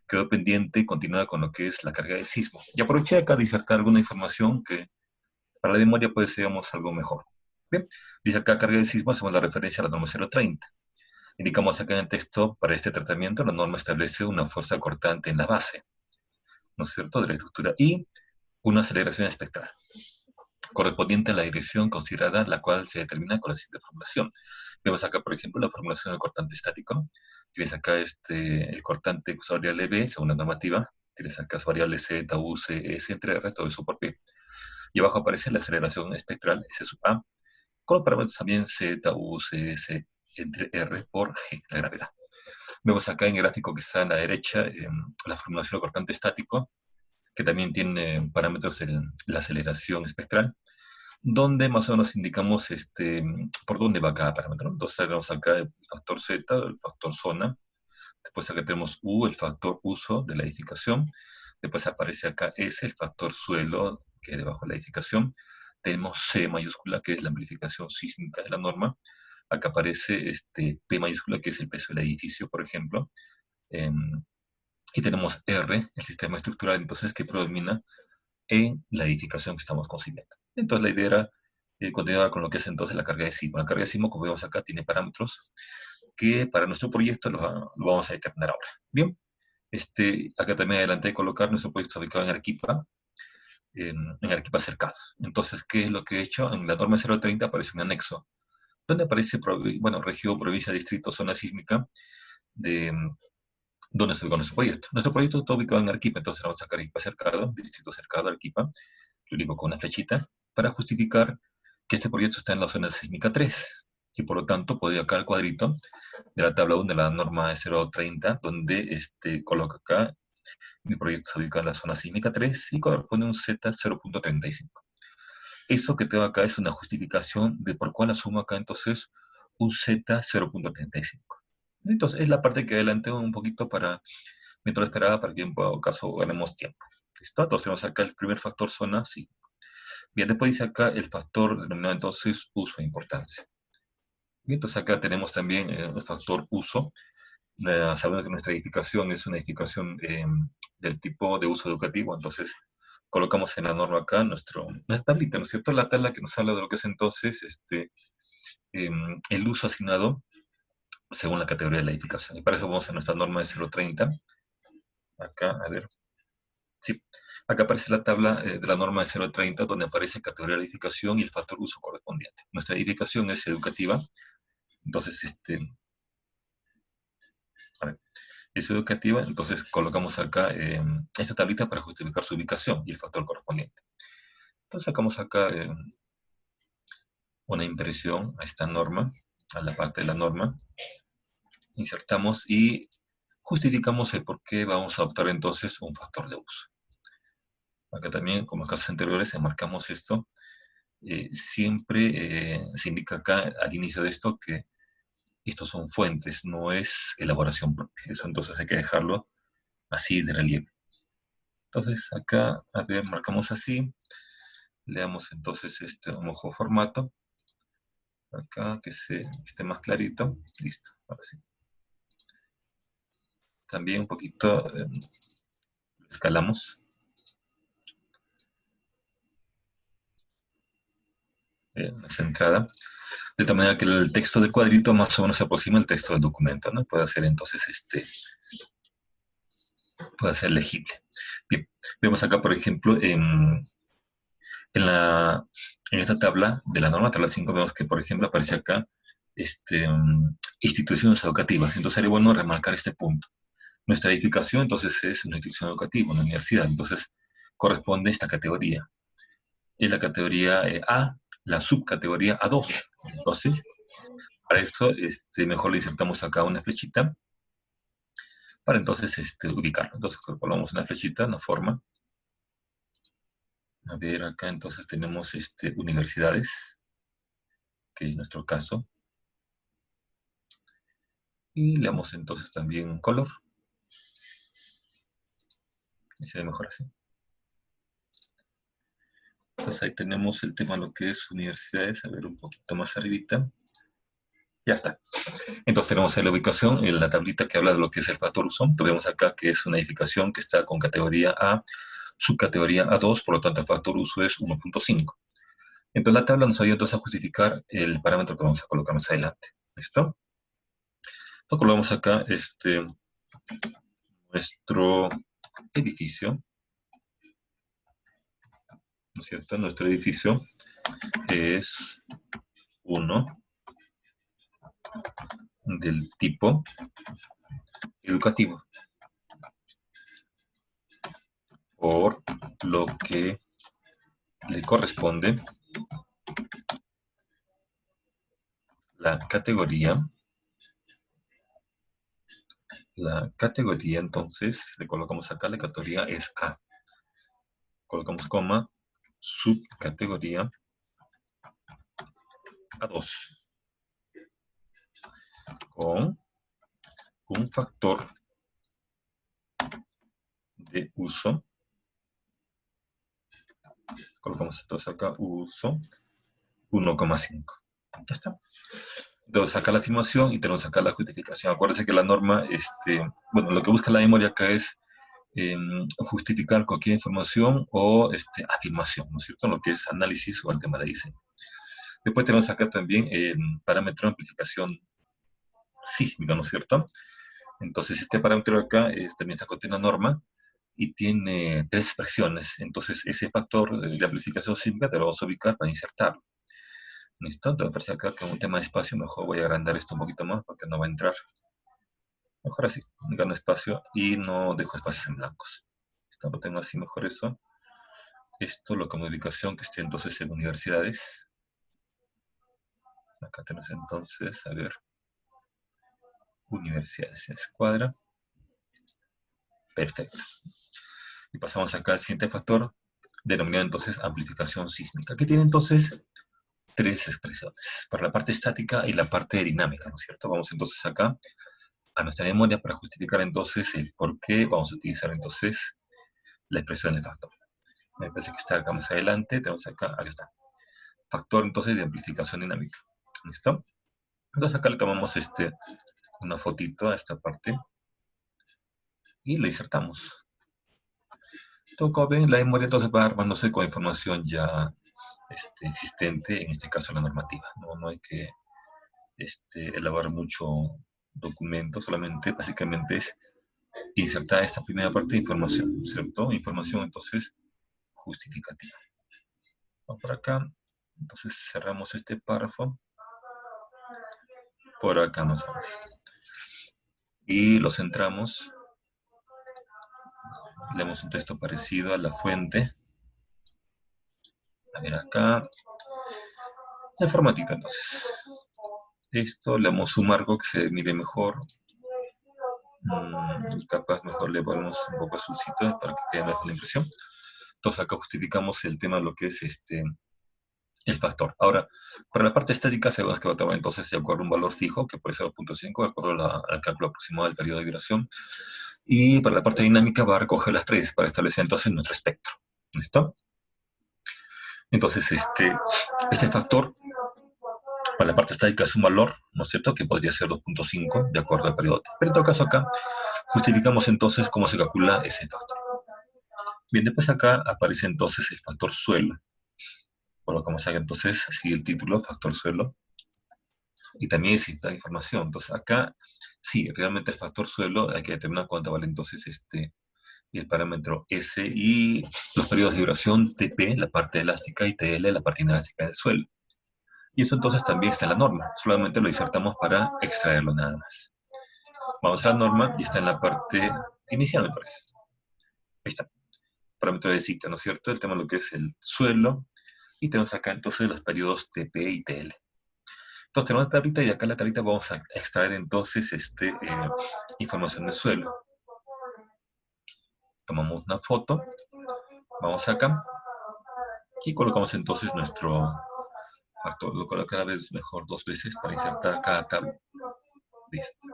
quedó pendiente continuar con lo que es la carga de sismo. Y aproveché acá de insertar alguna información que para la memoria puede ser, digamos, algo mejor. Bien, dice acá carga de sismo, hacemos la referencia a la norma 030. Indicamos acá en el texto, para este tratamiento, la norma establece una fuerza cortante en la base, ¿no es cierto?, de la estructura y una aceleración espectral, correspondiente a la dirección considerada, la cual se determina con la siguiente formulación. Vemos acá, por ejemplo, la formulación del cortante estático. Tienes acá el cortante con su variable B, según la normativa. Tienes acá su variable Z, U, C, S, entre R, todo eso por P. Y abajo aparece la aceleración espectral, S sub A, con los parámetros también Z, U, C, S, entre R por G, la gravedad. Vemos acá en el gráfico que está a la derecha la formulación del cortante estático, que también tiene parámetros de la aceleración espectral, donde más o menos indicamos por dónde va cada parámetro. Entonces tenemos acá el factor Z, el factor zona, después acá tenemos U, el factor uso de la edificación, después aparece acá S, el factor suelo, que es debajo de la edificación, tenemos C mayúscula, que es la amplificación sísmica de la norma, acá aparece P mayúscula, que es el peso del edificio, por ejemplo, y tenemos R, el sistema estructural, entonces, que predomina en la edificación que estamos concibiendo. Entonces, la idea era continuar con lo que es entonces la carga de sismo. La carga de sismo, como vemos acá, tiene parámetros que para nuestro proyecto lo vamos a determinar ahora. Bien, acá también adelanté de colocar nuestro proyecto ubicado en Arequipa, en Arequipa cercados. Entonces, ¿qué es lo que he hecho? En la norma 030 aparece un anexo, donde aparece, bueno, región, provincia, distrito, zona sísmica, de donde se ubicó nuestro proyecto. Nuestro proyecto está ubicado en Arequipa, entonces vamos a sacar Arequipa cercado, distrito cercado, Arequipa, lo digo con una flechita, para justificar que este proyecto está en la zona sísmica 3, y por lo tanto puedo ir acá al cuadrito de la tabla 1 de la norma 030, donde coloco acá mi proyecto se ubica en la zona sísmica 3 y corresponde a un Z 0.35. Eso que tengo acá es una justificación de por cuál asumo acá entonces un Z 0.35. Entonces es la parte que adelanté un poquito para, mientras esperaba para que en todo caso ganemos tiempo. ¿Listo? Entonces tenemos acá el primer factor zona, sí. Bien, después dice acá el factor denominado entonces uso e importancia. Bien, entonces acá tenemos también el factor uso. Sabiendo que nuestra edificación es una edificación del tipo de uso educativo, entonces colocamos en la norma acá nuestra tablita, ¿no es cierto? La tabla que nos habla de lo que es entonces el uso asignado según la categoría de la edificación. Y para eso vamos a nuestra norma de 030. Acá, a ver. Sí, acá aparece la tabla de la norma de 030, donde aparece categoría de la edificación y el factor uso correspondiente. Nuestra edificación es educativa, entonces, es educativa, entonces colocamos acá esta tablita para justificar su ubicación y el factor correspondiente. Entonces sacamos acá una impresión a esta norma, a la parte de la norma, insertamos y justificamos el por qué vamos a optar entonces un factor de uso. Acá también, como en casos anteriores, enmarcamos esto. Siempre se indica acá al inicio de esto que estos son fuentes, no es elaboración propia. Eso entonces hay que dejarlo así de relieve. Entonces acá, a ver, marcamos así. Leamos entonces un ojo formato. Acá que esté más clarito. Listo, ahora sí. También un poquito escalamos. Esa entrada. De tal manera que el texto del cuadrito más o menos se aproxima al texto del documento, ¿no? Puede ser entonces puede ser legible. Bien, vemos acá, por ejemplo, en esta tabla de la norma, tabla 5, vemos que, por ejemplo, aparece acá instituciones educativas. Entonces sería bueno remarcar este punto. Nuestra edificación, entonces, es una institución educativa, una universidad. Entonces, corresponde a esta categoría. Es la categoría A, la subcategoría A2. Entonces, para esto, mejor le insertamos acá una flechita para entonces ubicarlo. Entonces, colocamos una flechita, una forma. A ver, acá entonces tenemos universidades, que es nuestro caso. Y le damos entonces también un color. Y se ve mejor así. Entonces ahí tenemos el tema de lo que es universidades. A ver, un poquito más arribita. Ya está. Entonces tenemos ahí la ubicación en la tablita que habla de lo que es el factor uso. Vemos acá que es una edificación que está con categoría A, subcategoría A2, por lo tanto el factor uso es 1.5. Entonces la tabla nos ayuda entonces a justificar el parámetro que vamos a colocar más adelante. ¿Listo? Entonces colocamos acá nuestro edificio, ¿no es cierto? Nuestro edificio es 1 del tipo educativo, por lo que le corresponde la categoría. La categoría, entonces, le colocamos acá, la categoría es A. Colocamos coma, subcategoría A2, con un factor de uso. Colocamos entonces acá, uso 1,5. Ya está. Entonces acá la afirmación y tenemos acá la justificación. Acuérdense que la norma, bueno, lo que busca la memoria acá es justificar cualquier información o afirmación, ¿no es cierto? Lo que es análisis o el tema de diseño. Después tenemos acá también el parámetro de amplificación sísmica, ¿no es cierto? Entonces este parámetro acá también está contiene una norma y tiene 3 expresiones. Entonces ese factor de amplificación sísmica te lo vamos a ubicar para insertarlo. ¿Listo? Entonces parece acá que un tema de espacio, mejor voy a agrandar esto un poquito más porque no va a entrar. Mejor así, gano espacio y no dejo espacios en blancos. ¿Listo? Lo tengo así mejor eso. Esto lo como ubicación que esté entonces en universidades. Acá tenemos entonces, a ver, universidades en escuadra. Perfecto. Y pasamos acá al siguiente factor, denominado entonces amplificación sísmica, que tiene entonces 3 expresiones, para la parte estática y la parte dinámica, ¿no es cierto? Vamos entonces acá a nuestra memoria para justificar entonces el por qué vamos a utilizar entonces la expresión del factor. Me parece que está acá más adelante, tenemos acá está. Factor entonces de amplificación dinámica. ¿Listo? Entonces acá le tomamos una fotito a esta parte y le insertamos. Todo como ven, la memoria entonces va armándose con información ya existente, en este caso la normativa. No hay que elaborar mucho documento, solamente básicamente es insertar esta primera parte de información, ¿cierto? Información entonces justificativa. Vamos por acá, entonces cerramos este párrafo, por acá más o menos. Y lo centramos, leemos un texto parecido a la fuente. A ver acá, el formatito entonces. Esto le damos un marco que se mire mejor. Capaz mejor le ponemos un poco azulcito para que quede mejor la impresión. Entonces acá justificamos el tema de lo que es el factor. Ahora, para la parte estática sabemos que va a tomar entonces de acuerdo a un valor fijo, que puede ser 2.5, de acuerdo al cálculo aproximado del periodo de vibración. Y para la parte dinámica va a recoger las 3 para establecer entonces nuestro espectro. ¿Listo? Entonces, este factor para la parte estática es un valor, ¿no es cierto?, que podría ser 2.5 de acuerdo al periodo. Pero en todo caso acá justificamos entonces cómo se calcula ese factor. Bien, después acá aparece entonces el factor suelo. Colocamos acá entonces, sigue el título, factor suelo. Y también existe información. Entonces acá, sí, realmente el factor suelo hay que determinar cuánto vale entonces el parámetro S y los periodos de duración TP, la parte elástica, y TL, la parte inelástica del suelo. Y eso entonces también está en la norma, solamente lo insertamos para extraerlo nada más. Vamos a la norma y está en la parte inicial, me parece. Ahí está. Parámetro de cita, ¿no es cierto? El tema de lo que es el suelo. Y tenemos acá entonces los periodos TP y TL. Entonces tenemos la tablita y acá en la tablita vamos a extraer entonces información del suelo. Tomamos una foto, vamos acá y colocamos entonces nuestro factor. Lo coloco cada vez mejor 2 veces para insertar cada tabla. Listo.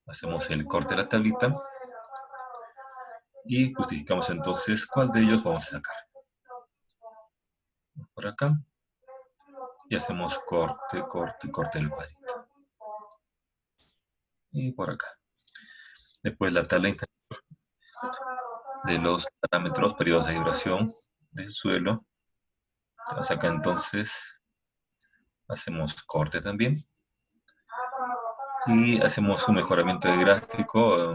Hacemos el corte de la tablita y justificamos entonces cuál de ellos vamos a sacar. Por acá y hacemos corte, corte, corte del cuadrito. Y por acá. Después la tabla inferior de los parámetros, periodos de vibración del suelo. Entonces acá entonces hacemos corte también. Y hacemos un mejoramiento de gráfico.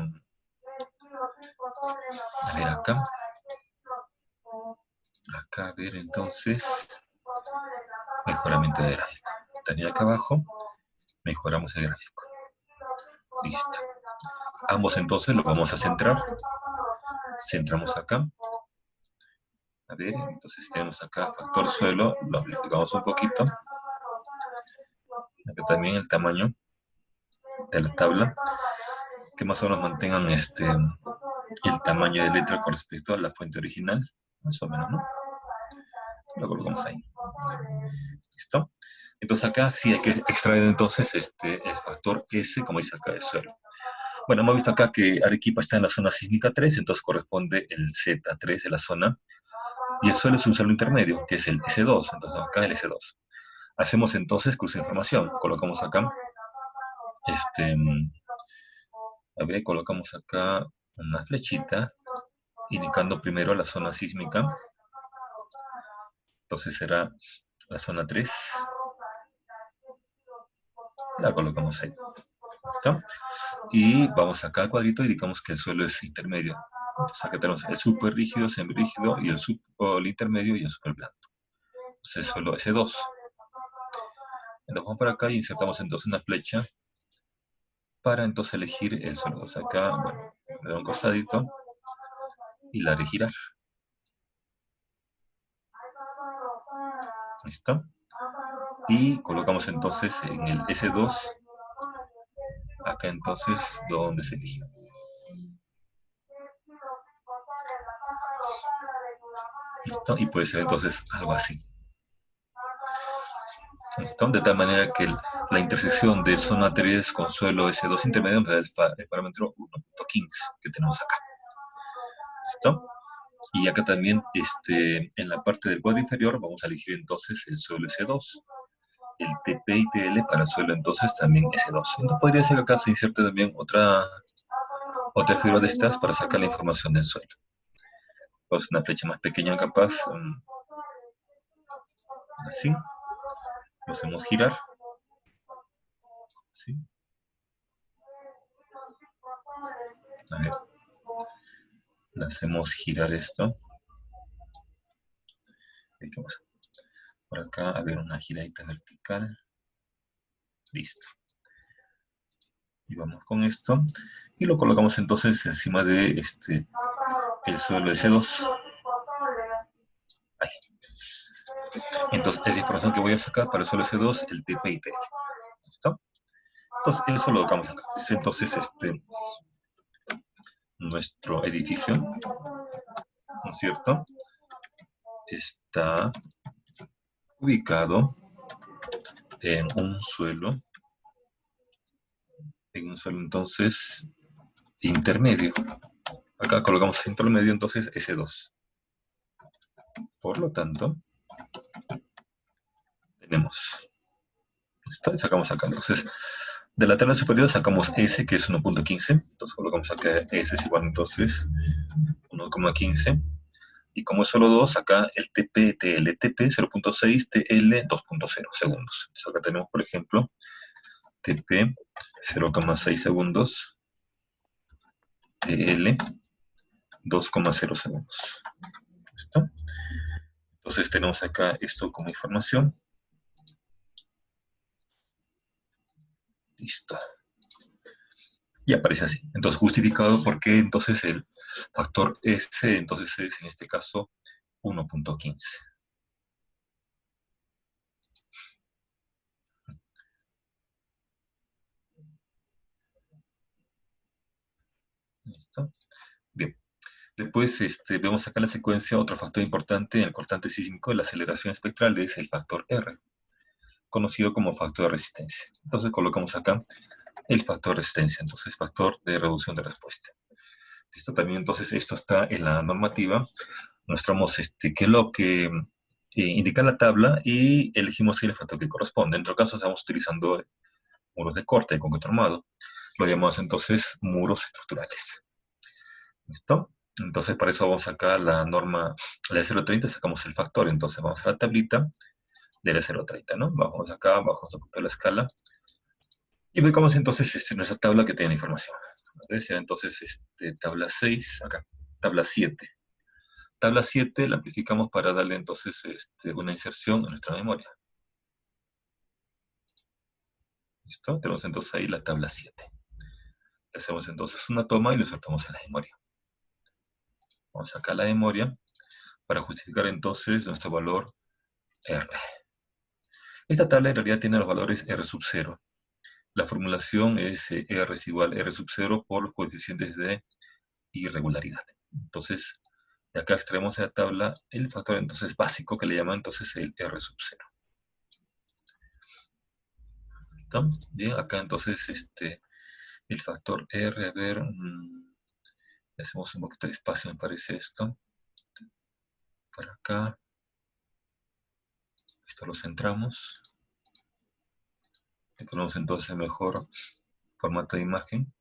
A ver acá. Acá, a ver entonces. Mejoramiento de gráfico. También acá abajo mejoramos el gráfico. Listo. Ambos entonces los vamos a centrar. Centramos acá. A ver, entonces tenemos acá factor suelo, lo amplificamos un poquito. Acá también el tamaño de la tabla, que más o menos mantengan el tamaño de letra con respecto a la fuente original, más o menos, ¿no? Lo colocamos ahí. ¿Listo? Entonces acá sí hay que extraer entonces el factor S, como dice acá, de suelo. Bueno, hemos visto acá que Arequipa está en la zona sísmica 3, entonces corresponde el Z3 de la zona, y el suelo es un suelo intermedio, que es el S2, entonces acá el S2. Hacemos entonces cruce de información, colocamos acá, a ver, colocamos acá una flechita, indicando primero la zona sísmica, entonces será la zona 3, la colocamos ahí, ¿listo? Y vamos acá al cuadrito y indicamos que el suelo es intermedio. Entonces acá tenemos el super rígido, semirígido, y el intermedio y el super blando. Entonces el suelo S2. Entonces vamos para acá y insertamos entonces una flecha para entonces elegir el suelo. Entonces acá, bueno, le doy un costadito y la haré girar. ¿Listo? Y colocamos entonces en el S2, acá entonces donde se eligió. ¿Listo? Y puede ser entonces algo así. ¿Listo? De tal manera que la intersección de zona 3 con suelo S2 intermedio nos da el parámetro 1.15 que tenemos acá. ¿Listo? Y acá también, en la parte del cuadro inferior, vamos a elegir entonces el suelo S2. El TP y TL para el suelo entonces también S2. Entonces podría ser que acá se inserte también otra figura de estas para sacar la información del suelo. Pues una flecha más pequeña capaz, así. Lo hacemos girar. ¿Sí? A ver. Le hacemos girar esto. Por acá, a ver, una giradita vertical. Listo. Y vamos con esto. Y lo colocamos entonces encima de el suelo S2. Ahí. Entonces, es la información que voy a sacar para el suelo S2, el TP y TL. ¿Listo? Entonces, eso lo colocamos acá. Entonces, nuestro edificio, ¿no es cierto? Está ubicado en un suelo entonces intermedio. Acá colocamos intermedio entonces S2. Por lo tanto, tenemos esto y sacamos acá. Entonces, de la tabla superior sacamos S, que es 1.15. Entonces colocamos acá S es igual entonces 1,15. Y como es solo 2, acá el TP, TL, TP 0.6, TL 2.0 segundos. Entonces acá tenemos, por ejemplo, TP 0,6 segundos, TL 2,0 segundos. ¿Listo? Entonces tenemos acá esto como información. Listo. Y aparece así. Entonces justificado porque entonces el factor S entonces es en este caso 1.15. ¿Listo? Bien. Después vemos acá la secuencia, otro factor importante en el cortante sísmico de la aceleración espectral es el factor R, conocido como factor de resistencia. Entonces colocamos acá el factor de resistencia, entonces factor de reducción de respuesta. Listo, también entonces esto está en la normativa. Mostramos qué es lo que indicar la tabla y elegimos el factor que corresponde. En nuestro caso estamos utilizando muros de corte de concreto armado. Lo llamamos entonces muros estructurales. ¿Listo? Entonces para eso vamos acá a la norma, la de 0,30, sacamos el factor. Entonces vamos a la tablita de la 0,30, ¿no? Bajamos acá, bajamos un poquito la escala. Y ubicamos entonces nuestra tabla que tiene información. Será entonces tabla 6, acá, tabla 7. Tabla 7 la amplificamos para darle entonces una inserción a nuestra memoria. ¿Listo? Tenemos entonces ahí la tabla 7. Le hacemos entonces una toma y lo insertamos en la memoria. Vamos acá a la memoria para justificar entonces nuestro valor R. Esta tabla en realidad tiene los valores R sub 0. La formulación es R es igual a R sub 0 por los coeficientes de irregularidad. Entonces, de acá extraemos de la tabla el factor entonces básico que le llaman entonces el R sub 0. ¿Listo? Bien, acá entonces el factor R, a ver, le hacemos un poquito de espacio, me parece esto. Para acá. Esto lo centramos. Le ponemos entonces mejor formato de imagen.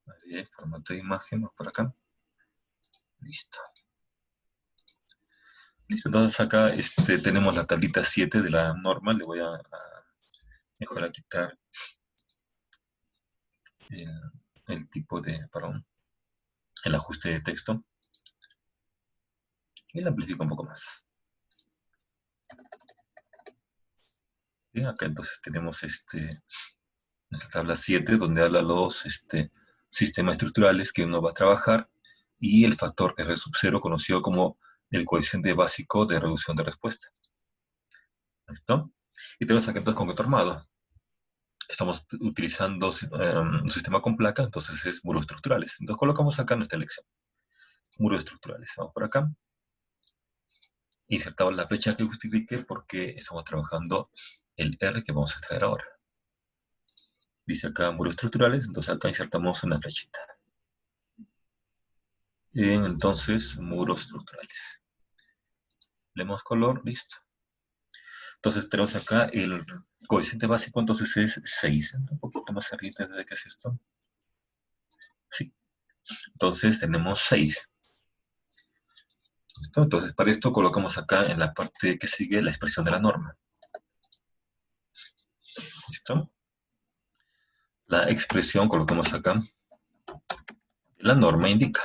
Ahí, formato de imagen, vamos por acá. Listo. Listo, entonces acá tenemos la tablita 7 de la norma. Le voy a mejor a quitar el tipo de, perdón, el ajuste de texto. Y la amplifico un poco más. Bien, acá entonces tenemos nuestra tabla 7, donde habla los sistemas estructurales que uno va a trabajar, y el factor R sub 0, conocido como el coeficiente básico de reducción de respuesta. ¿Listo? Y tenemos acá entonces concreto armado. Estamos utilizando un sistema con placa, entonces es muros estructurales. Entonces colocamos acá nuestra elección. Muros estructurales. Vamos por acá. Insertamos la flecha que justifique porque estamos trabajando el R que vamos a extraer ahora. Dice acá muros estructurales, entonces acá insertamos una flechita. Entonces, muros estructurales. Le damos color, listo. Entonces tenemos acá el coeficiente básico, entonces es 6. Un poquito más arriba de qué es esto. Sí. Entonces tenemos 6. ¿Listo? Entonces para esto colocamos acá en la parte que sigue la expresión de la norma. ¿Listo? La expresión colocamos acá. La norma indica.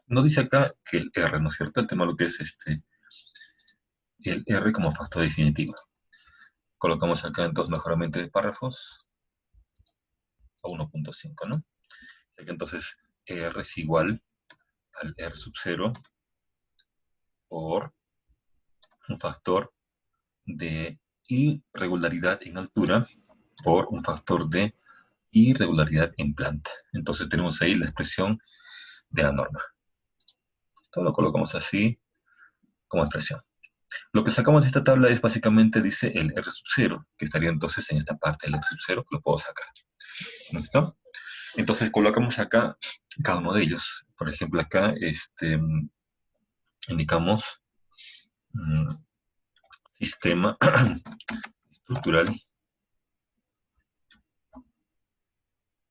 No dice acá que el R, ¿no es cierto? El tema lo que es el R como factor definitivo. Colocamos acá entonces mejoramiento de párrafos a 1.5, ¿no? Entonces R es igual al R sub 0 por un factor de irregularidad en altura por un factor de irregularidad en planta. Entonces tenemos ahí la expresión de la norma. Todo lo colocamos así como expresión. Lo que sacamos de esta tabla es básicamente, dice el R sub 0, que estaría entonces en esta parte del R sub 0, que lo puedo sacar. ¿Listo? Entonces colocamos acá cada uno de ellos. Por ejemplo, acá indicamos sistema estructural.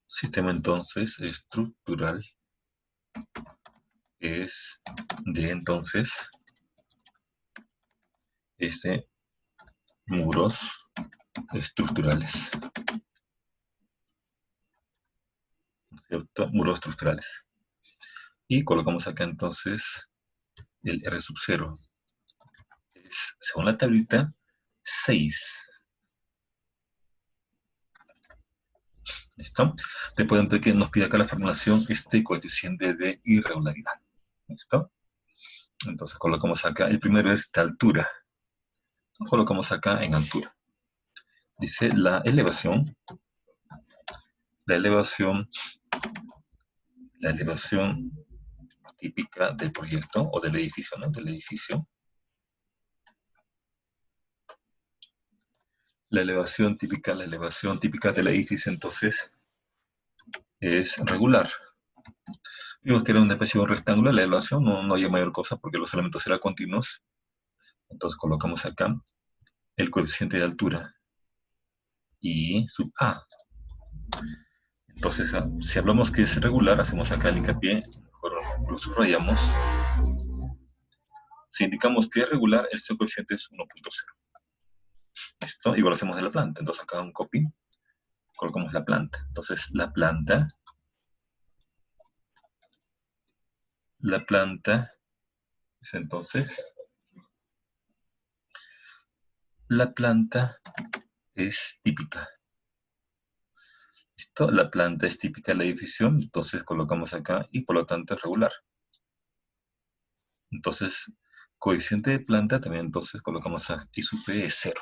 Sistema entonces estructural es de entonces muros estructurales. ¿Cierto? Muros estructurales. Y colocamos acá entonces el R sub 0. Es, según la tablita, 6. ¿Listo? Después de que nos pide acá la formulación, coeficiente de irregularidad. ¿Listo? Entonces colocamos acá, el primero es de altura. Lo colocamos acá en altura. Dice la elevación típica del proyecto o del edificio, ¿no? Del edificio La elevación típica del edificio, entonces, es regular. Vimos que era una especie de un rectángulo, la elevación no hay mayor cosa porque los elementos eran continuos. Entonces colocamos acá el coeficiente de altura y sub A. Entonces, si hablamos que es regular, hacemos acá el hincapié, mejor lo subrayamos. Si indicamos que es regular, el seu coeficiente es 1.0. ¿Listo? Igual hacemos de la planta. Entonces acá un copy, colocamos la planta. Entonces la planta es entonces, la planta es típica. ¿Listo? La planta es típica de la edificio, entonces colocamos acá y por lo tanto es regular. Entonces, coeficiente de planta también entonces colocamos aquí su P es 0.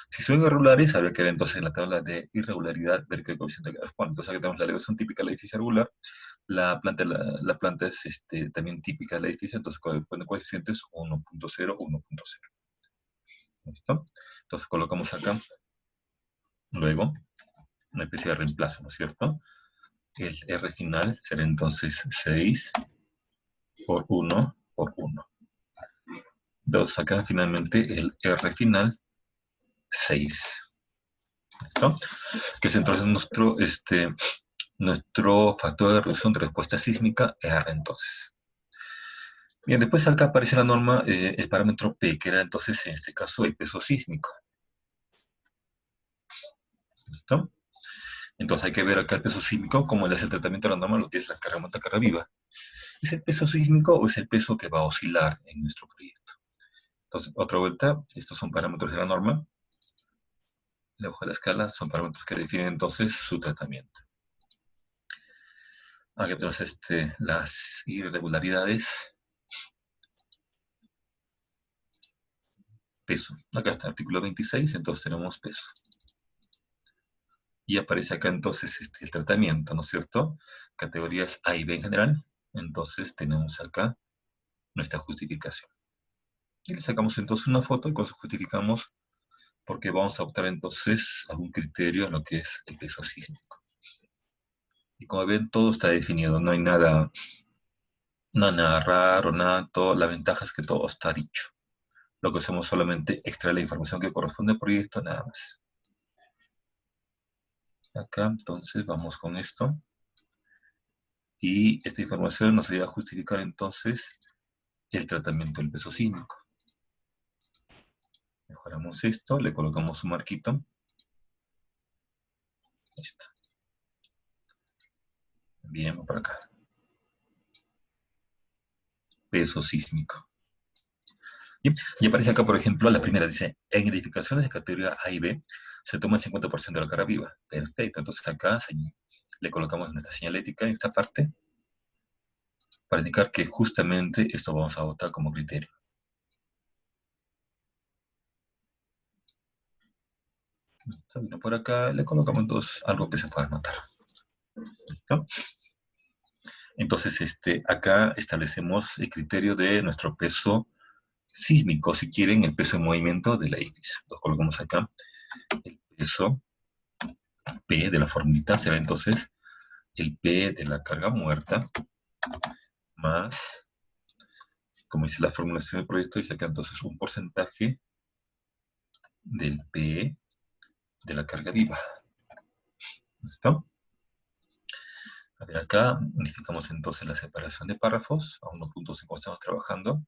Si son irregulares, habría que ver entonces en la tabla de irregularidad ver qué coeficiente corresponde. Entonces aquí tenemos la elevación típica del edificio regular, la planta es también típica del edificio, entonces corresponde coeficientes 1.0, 1.0. ¿Listo? Entonces colocamos acá, luego, una especie de reemplazo, ¿no es cierto? El R final será entonces 6 por 1 por 1. Entonces acá finalmente el R final 6. ¿Listo? Que es entonces nuestro factor de reducción de respuesta sísmica R entonces. Bien, después acá aparece la norma, el parámetro P, que era entonces en este caso el peso sísmico. ¿Listo? Entonces hay que ver acá el peso sísmico, como le hace el tratamiento de la norma, lo que es la carga muerta, carga viva. ¿Es el peso sísmico o es el peso que va a oscilar en nuestro proyecto? Entonces, otra vuelta, estos son parámetros de la norma. La hoja de la escala son parámetros que definen entonces su tratamiento. Aquí tenemos las irregularidades. Peso. Acá está el artículo 26, entonces tenemos peso. Y aparece acá entonces el tratamiento, ¿no es cierto? Categorías A y B en general. Entonces tenemos acá nuestra justificación. Y le sacamos entonces una foto y con eso justificamos porque vamos a optar entonces algún criterio en lo que es el peso sísmico. Y como ven, todo está definido, no hay nada raro, nada, la ventaja es que todo está dicho. Lo que hacemos solamente extraer la información que corresponde al proyecto, nada más. Acá, entonces, vamos con esto. Y esta información nos ayuda a justificar entonces el tratamiento del peso sísmico. Mejoramos esto, le colocamos un marquito. Listo. Bien, vamos para acá. Peso sísmico. Y aparece acá, por ejemplo, la primera dice, en edificaciones de categoría A y B se toma el 50% de la carga viva. Perfecto, entonces acá le colocamos nuestra señalética en esta parte para indicar que justamente esto vamos a votar como criterio. Listo, por acá le colocamos entonces algo que se pueda notar. ¿Listo? Entonces, acá establecemos el criterio de nuestro peso sísmico, si quieren, el peso en movimiento del edificio. Lo colocamos acá. El peso P de la formulita será entonces el P de la carga muerta más, como dice la formulación del proyecto, dice acá entonces un porcentaje del P de la carga viva. ¿Listo? A ver, acá unificamos entonces la separación de párrafos a 1.5 estamos trabajando.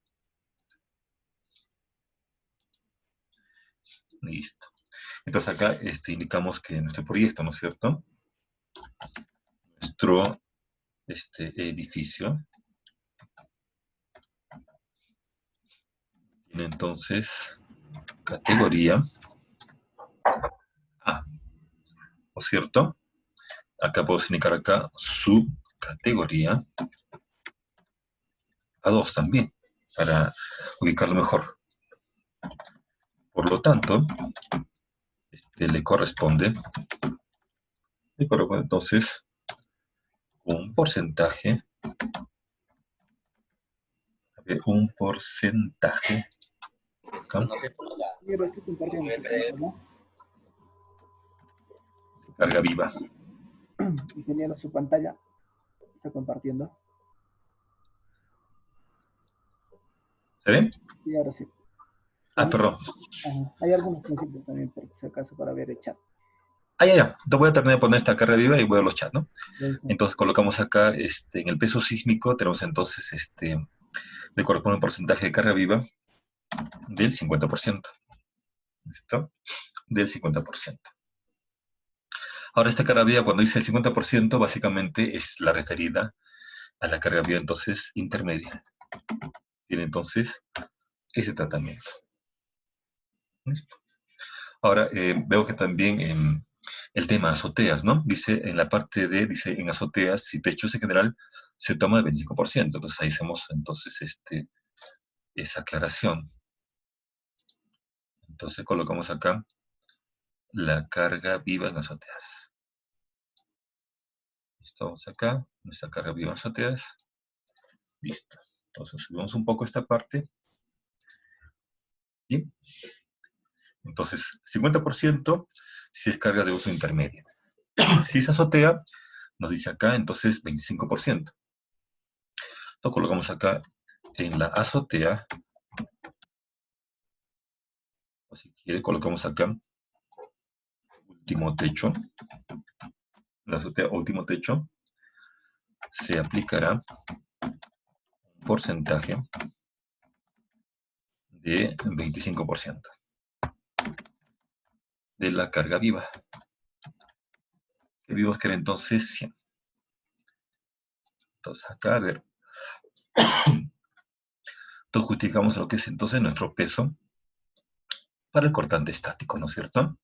Listo. Entonces acá indicamos que nuestro proyecto, ¿no es cierto? Nuestro edificio tiene entonces categoría A, ¿no es cierto? Acá puedo indicar acá subcategoría A2 también, para ubicarlo mejor. Por lo tanto, le corresponde entonces un porcentaje acá, carga viva. Ingeniero, su pantalla está compartiendo. ¿Se ve? Y ahora sí. Ah, perdón. Hay algunos principios también, por si acaso, para ver el chat. Ah, ya. Te voy a terminar de poner esta carga viva y voy a los chats, ¿no? Entonces, Entonces colocamos acá, en el peso sísmico, tenemos entonces, le corresponde un porcentaje de carga viva del 50%. ¿Listo? Del 50%. Ahora, esta carga viva, cuando dice el 50%, básicamente es la referida a la carga viva, entonces, intermedia. Tiene, entonces, ese tratamiento. ¿Listo? Ahora, veo que también el tema azoteas, ¿no? Dice en la parte D, dice en azoteas y techos en general se toma el 25%. Entonces ahí hacemos entonces esa aclaración. Entonces colocamos acá la carga viva en azoteas. Listo, vamos acá, nuestra carga viva en azoteas. Listo. Entonces subimos un poco esta parte. Bien. Entonces, 50% si es carga de uso intermedio. Si es azotea, nos dice acá, entonces 25%. Lo colocamos acá en la azotea, o si quiere, colocamos acá último techo. La azotea último techo se aplicará un porcentaje de 25% de la carga viva. Que vimos que era entonces 100. Entonces acá, a ver, entonces justificamos lo que es entonces nuestro peso para el cortante estático, ¿no es cierto?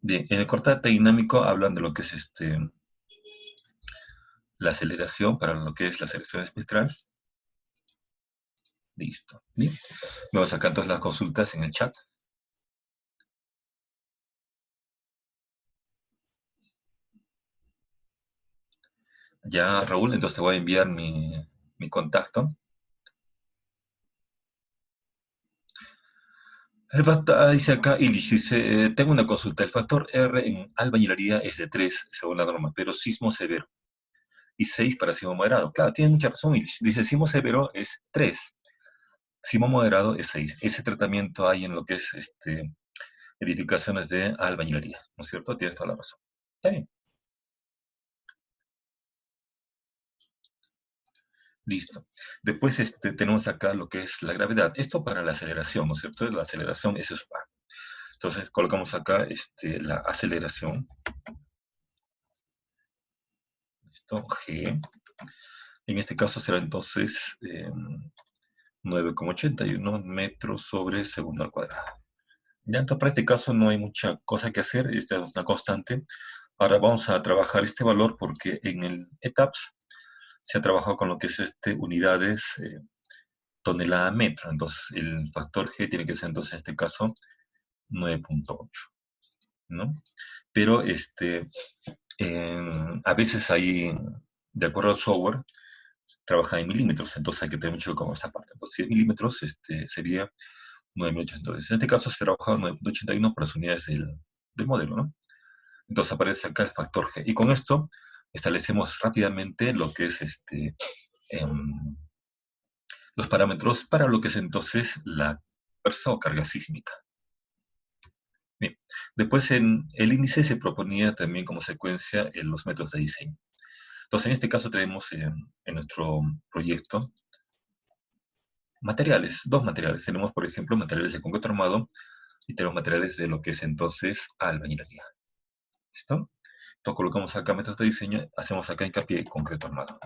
Bien, en el cortante dinámico hablan de lo que es la aceleración, para lo que es la aceleración espectral. Listo. Bien. Vamos acá entonces las consultas en el chat. Ya, Raúl, entonces te voy a enviar mi contacto. Dice acá, Illich, dice, tengo una consulta. El factor R en albañilería es de 3, según la norma, pero sismo severo. Y 6 para sismo moderado. Claro, tiene mucha razón, Illich. Dice, sismo severo es 3. Sismo moderado es 6. Ese tratamiento hay en lo que es edificaciones de albañilería, ¿no es cierto? Tienes toda la razón. Está bien. Listo. Después tenemos acá lo que es la gravedad. Esto para la aceleración, ¿no es cierto? La aceleración, eso es A. Entonces colocamos acá la aceleración. Listo, G. En este caso será entonces 9,81 metros sobre segundo al cuadrado. Ya, entonces para este caso no hay mucha cosa que hacer, esta es una constante. Ahora vamos a trabajar este valor porque en el ETAPS se ha trabajado con lo que es unidades tonelada metro. Entonces el factor G tiene que ser entonces en este caso 9,8, ¿no? Pero a veces hay, de acuerdo al software, trabaja en milímetros, entonces hay que tener mucho con esta parte. Entonces, si es milímetros, sería 9.800. En este caso se trabaja 9.81 por las unidades del modelo, ¿no? Entonces aparece acá el factor G. Y con esto establecemos rápidamente lo que es em, los parámetros para lo que es entonces la fuerza o carga sísmica. Bien. Después en el índice se proponía también como secuencia en los métodos de diseño. Entonces en este caso tenemos en nuestro proyecto materiales, dos materiales. Tenemos, por ejemplo, materiales de concreto armado y tenemos materiales de lo que es entonces albañilería. ¿Listo? Entonces colocamos acá métodos de diseño, hacemos acá hincapié concreto armado.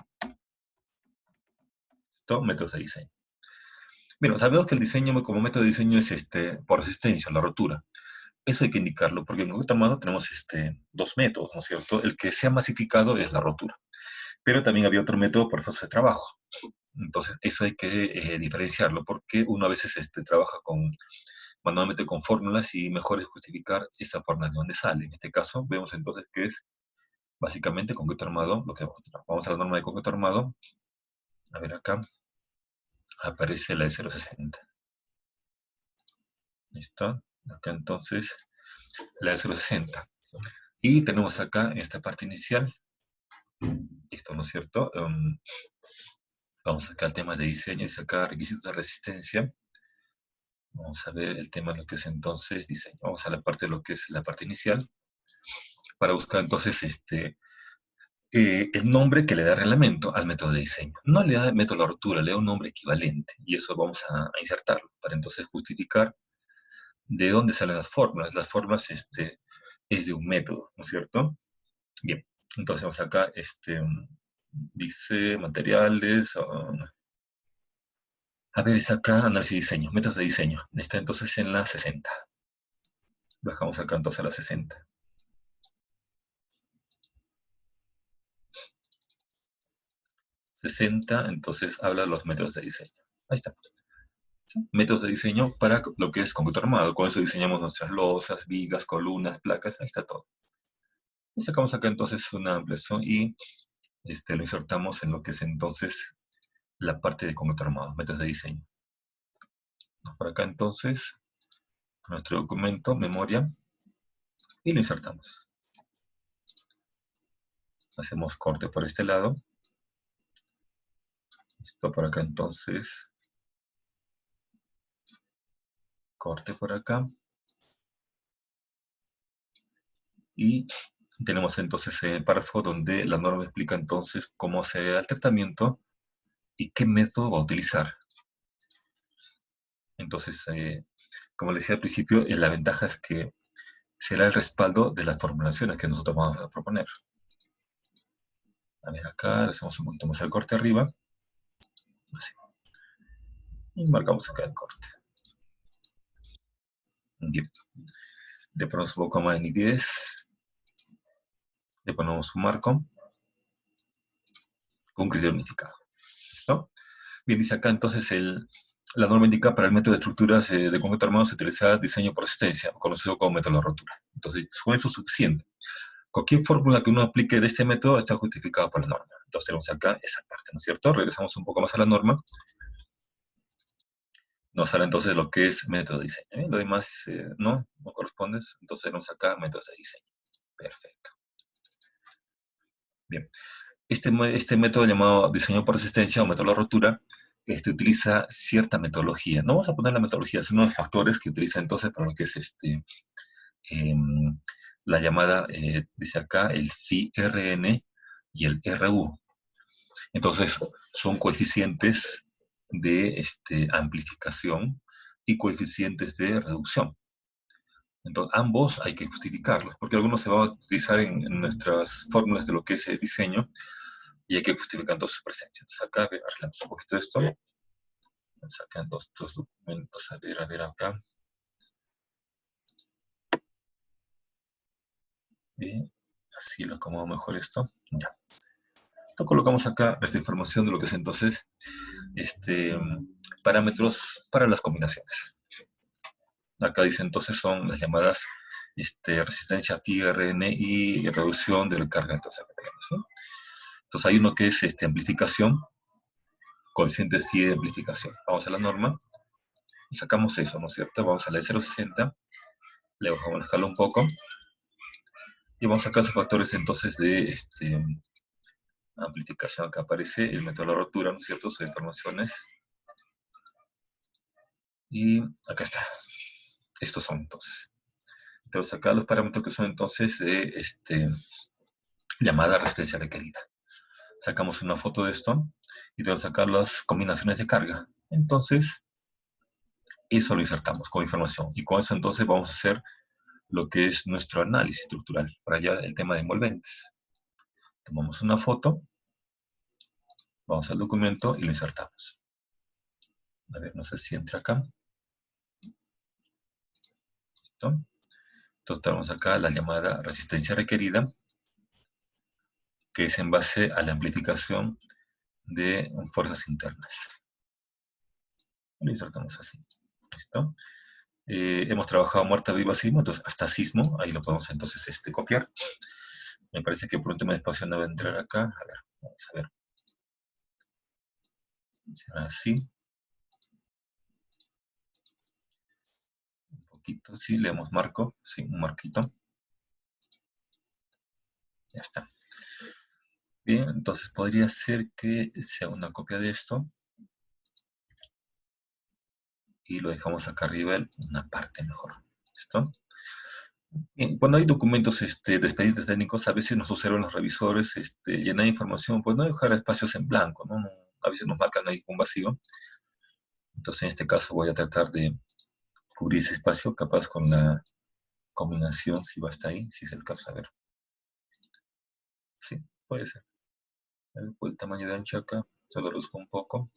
¿Listo? Métodos de diseño. Bueno, sabemos que el diseño como método de diseño es por resistencia, la rotura. Eso hay que indicarlo, porque en concreto armado tenemos dos métodos, ¿no es cierto? El que se ha masificado es la rotura, pero también había otro método por fuerza de trabajo. Entonces, eso hay que diferenciarlo, porque uno a veces trabaja manualmente con fórmulas y mejor es justificar esa fórmula de dónde sale. En este caso, vemos entonces que es básicamente concreto armado lo que vamos a trabajar. Vamos a la norma de concreto armado. A ver acá, aparece la de 0,60. ¿Listo? Acá entonces la de 0,60. Y tenemos acá en esta parte inicial, esto, ¿no es cierto? Vamos acá al tema de diseño y sacar requisitos de resistencia. Vamos a ver el tema de lo que es entonces diseño. Vamos a la parte de lo que es la parte inicial para buscar entonces el nombre que le da reglamento al método de diseño. No le da método de rotura, le da un nombre equivalente y eso vamos a insertarlo para entonces justificar de dónde salen las fórmulas. Las fórmulas es de un método, ¿no es cierto? Bien, entonces vamos acá, dice materiales, a ver, es acá análisis de diseño, métodos de diseño. Está entonces en la 60. Bajamos acá entonces a la 60. 60, entonces habla de los métodos de diseño. Ahí está. Métodos de diseño para lo que es concreto armado. Con eso diseñamos nuestras losas, vigas, columnas, placas, ahí está todo. Y sacamos acá entonces una ampliación y lo insertamos en lo que es entonces la parte de concreto armado, métodos de diseño. Por acá entonces, nuestro documento, memoria, y lo insertamos. Hacemos corte por este lado. Esto por acá entonces, corte por acá. Y tenemos entonces el párrafo donde la norma explica entonces cómo se da el tratamiento y qué método va a utilizar. Entonces, como les decía al principio, la ventaja es que será el respaldo de las formulaciones que nosotros vamos a proponer. A ver, acá le hacemos un poquito más el corte arriba. Así. Y marcamos acá el corte. Bien. Le ponemos un poco más de nitidez. Le ponemos un marco con un criterio unificado. ¿Listo? Bien, dice acá entonces la norma indica para el método de estructuras de concreto armado se utiliza diseño por resistencia, conocido como método de rotura. Entonces, con eso es suficiente. Cualquier fórmula que uno aplique de este método está justificada por la norma. Entonces tenemos acá esa parte, ¿no es cierto? Regresamos un poco más a la norma. Nos sale entonces lo que es método de diseño. Lo demás no corresponde. Entonces tenemos acá métodos de diseño. Perfecto. Bien. Este método llamado diseño por resistencia o método de rotura utiliza cierta metodología. No vamos a poner la metodología, sino los factores que utiliza entonces para lo que es la llamada, dice acá, el phi-RN y el RU. Entonces, son coeficientes de amplificación y coeficientes de reducción. Entonces, ambos hay que justificarlos, porque algunos se van a utilizar en nuestras fórmulas de lo que es el diseño, y hay que justificar entonces su presencia. Entonces acá, a ver, arreglamos un poquito esto. Sacando estos documentos, a ver acá. Bien, así lo acomodo mejor esto. Ya. Entonces colocamos acá esta información de lo que es entonces parámetros para las combinaciones. Acá dice entonces son las llamadas resistencia PRN y reducción de la carga entonces que tenemos, ¿no? Entonces hay uno que es amplificación, coeficientes phi de amplificación. Vamos a la norma y sacamos eso, ¿no es cierto? Vamos a la de 0,60, le bajamos la escala un poco y vamos a sacar esos factores entonces de amplificación. Acá aparece el método de la rotura, ¿no es cierto? Sus informaciones. Y acá está. Estos son entonces. Tenemos acá los parámetros que son entonces de llamada resistencia requerida. Sacamos una foto de esto y tenemos acá las combinaciones de carga. Entonces, eso lo insertamos como información. Y con eso entonces vamos a hacer lo que es nuestro análisis estructural. Para allá el tema de envolventes. Tomamos una foto, vamos al documento y lo insertamos. A ver, no sé si entra acá. ¿Listo? Entonces tenemos acá la llamada resistencia requerida, que es en base a la amplificación de fuerzas internas. Lo insertamos así. ¿Listo? Hemos trabajado muerta, viva, sismo, entonces hasta sismo, ahí lo podemos entonces copiar. Me parece que por un tema de espacio no va a entrar acá. A ver, vamos a ver. Será así. Un poquito, sí, leemos marco, sí, un marquito. Ya está. Bien, entonces podría ser que sea una copia de esto y lo dejamos acá arriba en una parte mejor. ¿Listo? Bien, cuando hay documentos de expedientes técnicos, a veces nos observan los revisores llenar información, pues no dejar espacios en blanco, ¿no? A veces nos marcan ahí un vacío. Entonces, en este caso voy a tratar de cubrir ese espacio, capaz con la combinación, si va hasta ahí, si se alcanza a ver. Sí, puede ser. El tamaño de ancho acá, se lo reduzco un poco.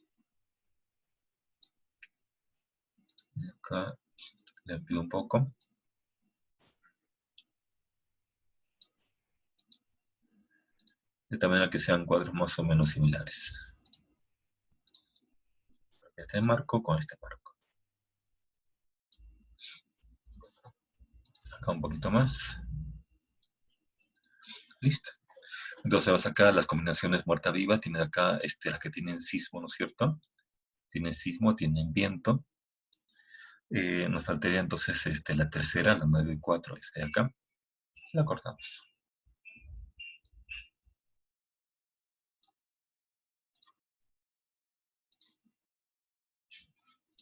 Acá le amplío un poco. De tal manera que sean cuadros más o menos similares. Este marco con este marco. Acá un poquito más. Listo. Entonces vas acá las combinaciones muerta-viva. Tienes acá las que tienen sismo, ¿no es cierto? Tienen sismo, tienen viento. Nos faltaría entonces la tercera, la 9.4, esta de acá. La cortamos.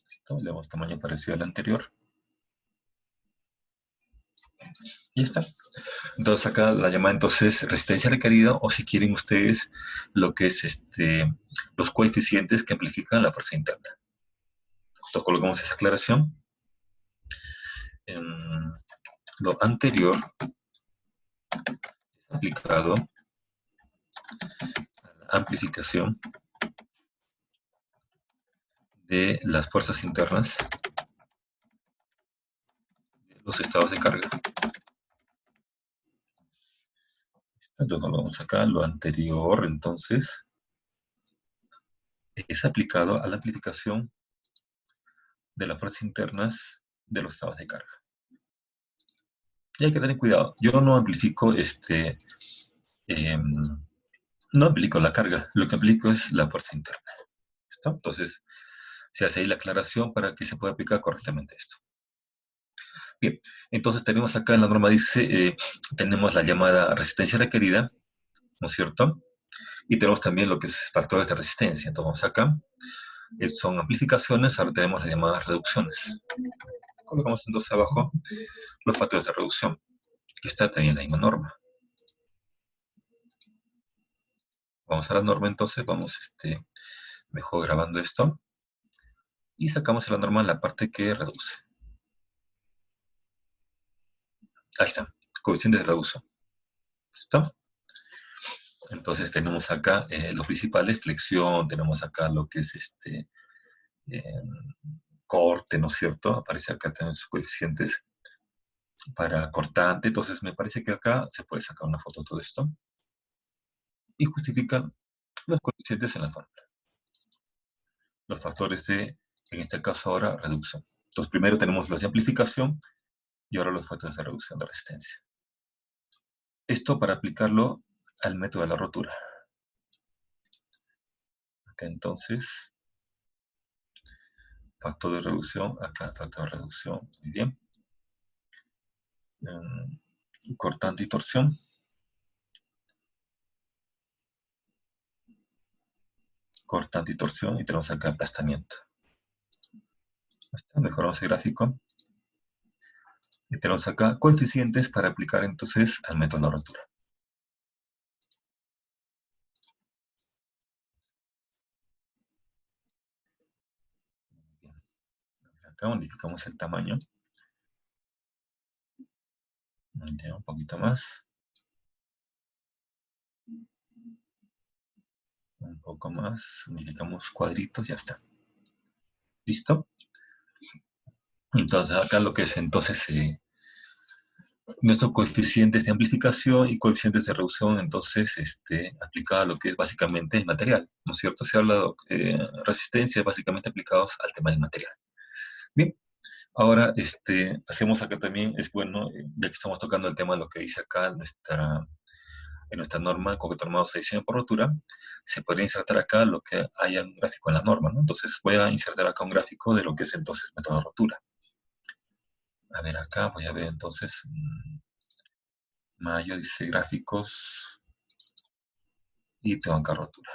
Listo. Le damos tamaño parecido al anterior. Y ya está. Entonces acá la llamada entonces resistencia requerida, o si quieren ustedes lo que es los coeficientes que amplifican la fuerza interna. Entonces colocamos esa aclaración. Lo anterior es aplicado a la amplificación de las fuerzas internas de los estados de carga. Entonces vamos acá, lo anterior entonces es aplicado a la amplificación de las fuerzas internas de los estados de carga. Y hay que tener cuidado. Yo no amplifico no aplico la carga, lo que aplico es la fuerza interna. ¿Listo? Entonces, se hace ahí la aclaración para que se pueda aplicar correctamente esto. Bien, entonces tenemos acá en la norma dice, tenemos la llamada resistencia requerida, ¿no es cierto? Y tenemos también lo que es factores de resistencia. Entonces vamos acá, son amplificaciones, ahora tenemos las llamadas reducciones. Colocamos entonces abajo los factores de reducción, que está también en la misma norma. Vamos a la norma entonces, vamos mejor grabando esto. Y sacamos en la norma la parte que reduce. Ahí está, coeficiente de reducción. ¿Listo? Entonces tenemos acá los principales, flexión, tenemos acá lo que es corte, ¿no es cierto? Aparece acá también sus coeficientes para cortante. Entonces me parece que acá se puede sacar una foto de todo esto. Y justifican los coeficientes en la fórmula. Los factores de, en este caso ahora, reducción. Entonces primero tenemos los de amplificación y ahora los factores de reducción de resistencia. Esto para aplicarlo al método de la rotura. Acá entonces, factor de reducción, acá factor de reducción, muy bien. Cortante y torsión. Cortante y torsión, y tenemos acá aplastamiento. Mejoramos el gráfico. Y tenemos acá coeficientes para aplicar entonces al método de la rotura. Acá modificamos el tamaño. Un poquito más. Un poco más. Modificamos cuadritos, ya está. ¿Listo? Entonces acá lo que es entonces nuestros coeficientes de amplificación y coeficientes de reducción, entonces aplicado a lo que es básicamente el material, ¿no es cierto? Se habla de resistencia básicamente aplicados al tema del material. Bien. Ahora, hacemos acá también, es bueno, ya que estamos tocando el tema de lo que dice acá en nuestra norma, concreto normado de diseño por rotura, se puede insertar acá lo que haya un gráfico en la norma, ¿no? Entonces voy a insertar acá un gráfico de lo que es entonces método de rotura. A ver, acá voy a ver entonces. Mayo dice gráficos y tengo acá rotura.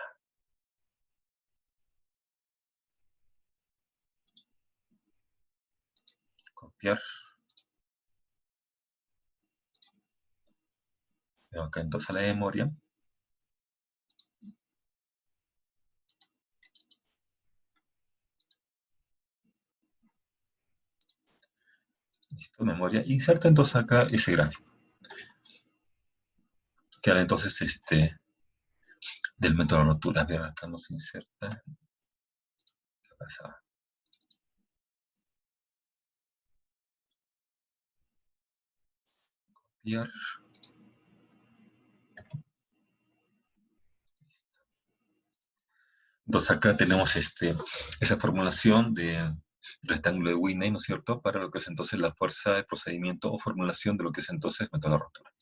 Copiar. Tengo acá entonces la memoria. Listo, memoria. Inserta entonces acá ese gráfico. Que ahora entonces del método de rotura. A ver, acá nos inserta. ¿Qué pasa? Copiar. Entonces acá tenemos esa formulación de rectángulo de Whitney, ¿no es cierto? Para lo que es entonces la fuerza de procedimiento o formulación de lo que es entonces método de rotura.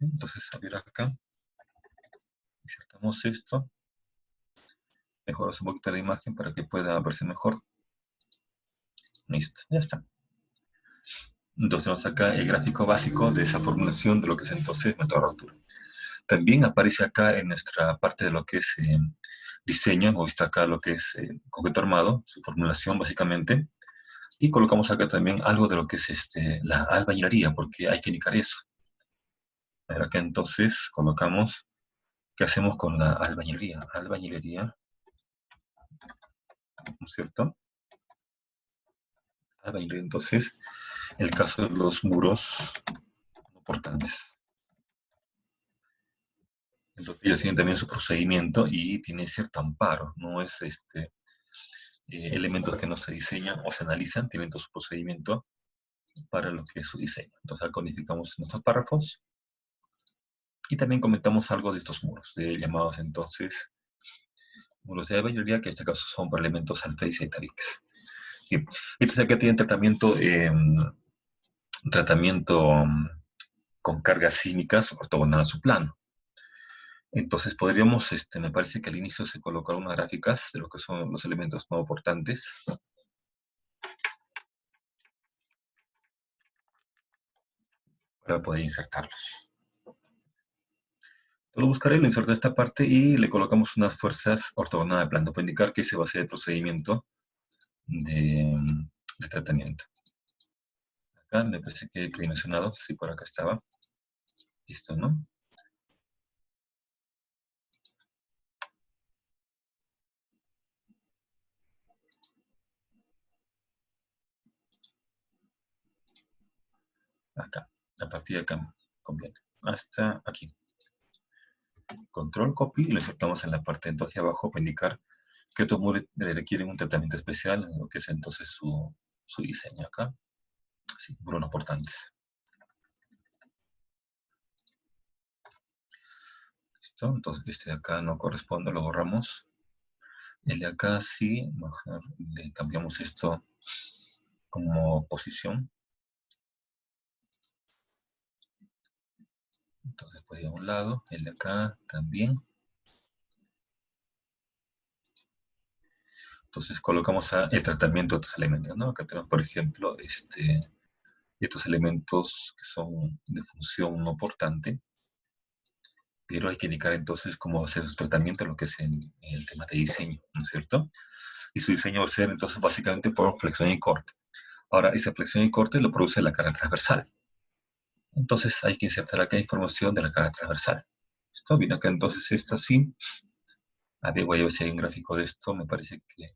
Entonces, a ver acá, insertamos esto. Mejoramos un poquito la imagen para que pueda verse mejor. Listo, ya está. Entonces tenemos acá el gráfico básico de esa formulación de lo que es entonces método de rotura. También aparece acá en nuestra parte de lo que es diseño, hemos visto acá lo que es concreto armado, su formulación básicamente, y colocamos acá también algo de lo que es la albañilería, porque hay que indicar eso. A ver, acá entonces colocamos, ¿qué hacemos con la albañilería? Albañilería, ¿no es cierto? Albañilería, entonces, el caso de los muros no portantes. Entonces, ellos tienen también su procedimiento y tienen cierto amparo, no es elementos que no se diseñan o se analizan, tienen todo su procedimiento para lo que es su diseño. Entonces, acá codificamos nuestros párrafos y también comentamos algo de estos muros, de llamados entonces muros de albañilería, que en este caso son por elementos alféis y italics. Bien. Entonces, acá tienen tratamiento con cargas sísmicas ortogonal a su plano. Entonces podríamos, me parece que al inicio se colocaron unas gráficas de lo que son los elementos no portantes. Para poder insertarlos. Lo buscaré, le inserto esta parte y le colocamos unas fuerzas ortogonales de plano para indicar que ese va a ser el procedimiento de tratamiento. Acá me parece que he dimensionado, sí, por acá estaba. Listo, ¿no? Acá, a partir de acá conviene. Hasta aquí. Control, copy, y lo insertamos en la parte entonces abajo para indicar que estos muros requieren un tratamiento especial en lo que es entonces su diseño acá. Sí, muros no portantes. ¿Listo? Entonces este de acá no corresponde, lo borramos. El de acá sí, mejor le cambiamos esto como posición. Entonces pues a un lado, el de acá también. Entonces colocamos el tratamiento de estos elementos, ¿no? Acá tenemos, por ejemplo, estos elementos que son de función no portante, pero hay que indicar entonces cómo hacer su tratamiento, lo que es en el tema de diseño, ¿no es cierto? Y su diseño va a ser entonces básicamente por flexión y corte. Ahora, esa flexión y corte lo produce la carga transversal. Entonces hay que insertar acá información de la carga transversal. ¿Listo? Bien, acá entonces esto sí. A ver, voy a ver si hay un gráfico de esto. Me parece que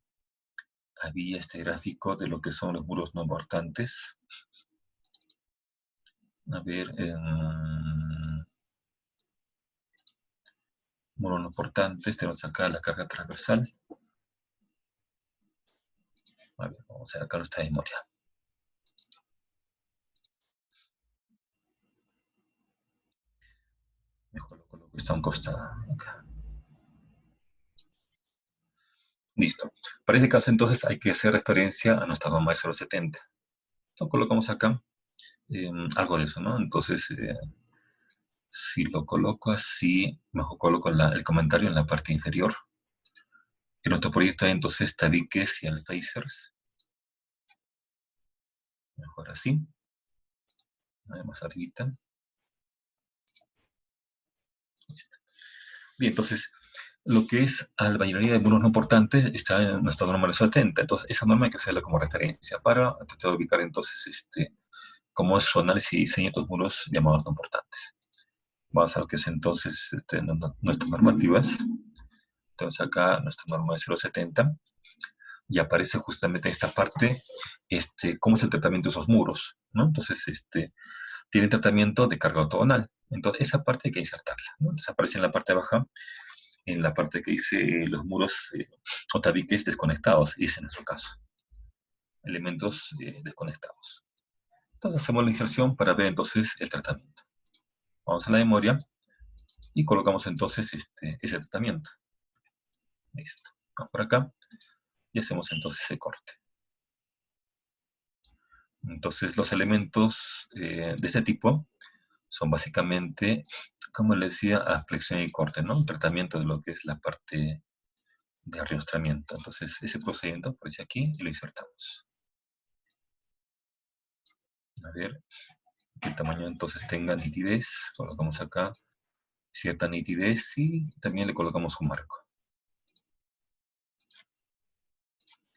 había este gráfico de lo que son los muros no portantes. A ver, muros no portantes, tenemos acá la carga transversal. A ver, vamos a ver acá nuestra memoria. Mejor lo coloco, está a un costado. Acá. Listo. Para este caso, entonces, hay que hacer referencia a nuestra norma de 0,70. Entonces, colocamos acá algo de eso, ¿no? Entonces, si lo coloco así, mejor coloco el comentario en la parte inferior. En nuestro proyecto hay entonces tabiques y alféizers. Mejor así. Más arribita. Listo. Bien, entonces, lo que es albañilería de muros no portantes está en nuestra norma del 70. Entonces, esa norma hay que hacerla como referencia para tratar de ubicar entonces cómo es su análisis y diseño de estos muros llamados no portantes. Vamos a lo que es entonces nuestras normativas. Entonces, acá nuestra norma de 0,70 y aparece justamente en esta parte cómo es el tratamiento de esos muros, ¿no? Entonces, tiene tratamiento de carga ortogonal. Entonces, esa parte hay que insertarla, ¿no? Entonces, aparece en la parte baja, en la parte que dice los muros o tabiques desconectados, dice en nuestro caso. Elementos desconectados. Entonces, hacemos la inserción para ver entonces el tratamiento. Vamos a la memoria y colocamos entonces ese tratamiento. Listo. Vamos por acá y hacemos entonces el corte. Entonces, los elementos de este tipo son básicamente, como les decía, a flexión y corte, ¿no? Un tratamiento de lo que es la parte de arrastramiento. Entonces, ese procedimiento aparece aquí y lo insertamos. A ver, que el tamaño entonces tenga nitidez. Colocamos acá cierta nitidez y también le colocamos un marco.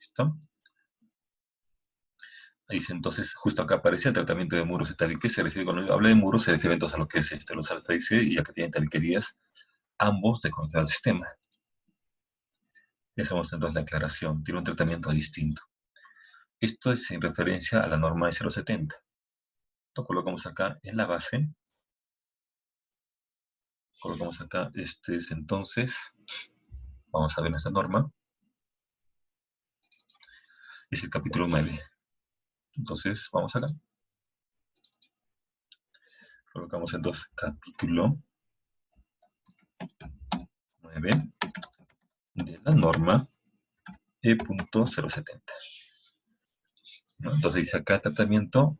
¿Listo? Ahí dice entonces, justo acá aparece el tratamiento de muros y tabiques. Se refiere, cuando habla de muros, se refiere entonces a lo que es los tabiques y ya que tienen tabiquerías, ambos desconectados del sistema. Y hacemos entonces la aclaración. Tiene un tratamiento distinto. Esto es en referencia a la norma de 0,70. Lo colocamos acá en la base. Colocamos acá, entonces, vamos a ver esta norma. Es el capítulo 9. Entonces, vamos acá. Colocamos entonces capítulo 9 de la norma E.070. ¿No? Entonces dice acá tratamiento,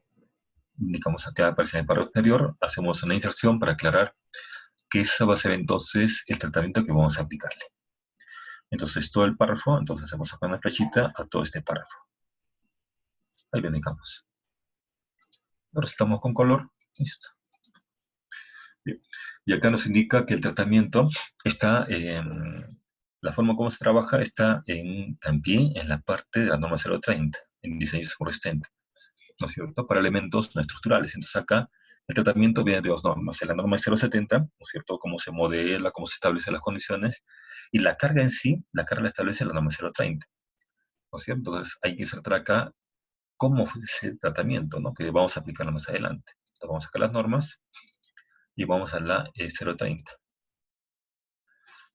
indicamos acá aparece en el párrafo inferior, hacemos una inserción para aclarar que ese va a ser entonces el tratamiento que vamos a aplicarle. Entonces todo el párrafo, entonces hacemos acá una flechita a todo este párrafo. Ahí lo indicamos. Ahora estamos con color, listo. Bien. Y acá nos indica que el tratamiento está la forma como se trabaja está también en la parte de la norma 030, en diseño fluorescente, ¿no es cierto? Para elementos no estructurales. Entonces acá el tratamiento viene de dos normas. En la norma 070, ¿no es cierto? Cómo se modela, cómo se establecen las condiciones, y la carga en sí, la carga la establece la norma 030, ¿no es cierto? Entonces hay que insertar acá cómo fue ese tratamiento, ¿no? Que vamos a aplicarlo más adelante. Entonces vamos a sacar las normas y vamos a la 030.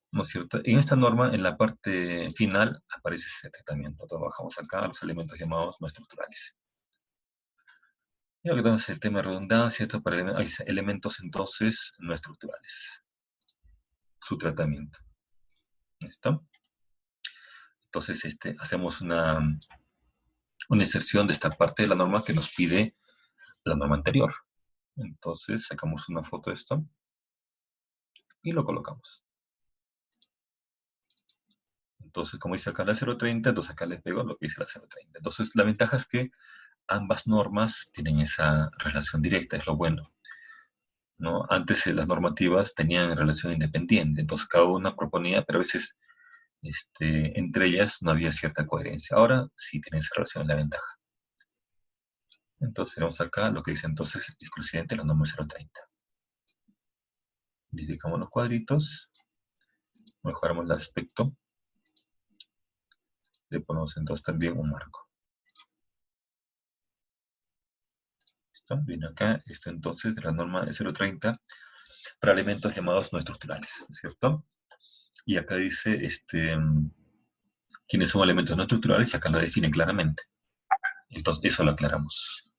¿No es cierto? En esta norma, en la parte final, aparece ese tratamiento. Trabajamos acá los elementos llamados no estructurales. Y ahora tenemos el tema de redundancia, esto para elementos entonces no estructurales. Su tratamiento. ¿Listo? Entonces hacemos una inserción de esta parte de la norma que nos pide la norma anterior. Entonces sacamos una foto de esto y lo colocamos. Entonces, como dice acá la 030, entonces acá les pego lo que dice la 030. Entonces, la ventaja es que ambas normas tienen esa relación directa, es lo bueno, ¿no? Antes las normativas tenían relación independiente, entonces cada una proponía, pero a veces entre ellas no había cierta coherencia. Ahora sí tienen esa relación, en la ventaja. Entonces tenemos acá lo que dice entonces exclusivamente la norma 030. Dedicamos los cuadritos, mejoramos el aspecto, le ponemos entonces también un marco. ¿Listo? Viene acá, entonces de la norma 030 para elementos llamados no estructurales, ¿cierto? Y acá dice quiénes son elementos no estructurales y acá lo definen claramente. Entonces eso lo aclaramos.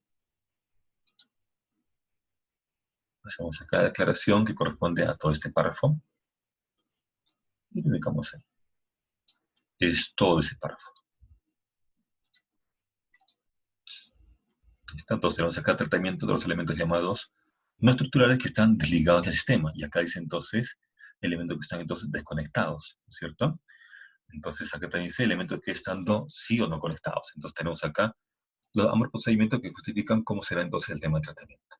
Hacemos acá la aclaración que corresponde a todo este párrafo. Y lo ubicamos ahí. Es todo ese párrafo. ¿Listo? Entonces tenemos acá tratamiento de los elementos llamados no estructurales que están desligados del sistema. Y acá dice entonces elementos que están entonces desconectados, ¿cierto? Entonces acá también dice elementos que están sí o no conectados. Entonces tenemos acá ambos procedimientos que justifican cómo será entonces el tema de tratamiento.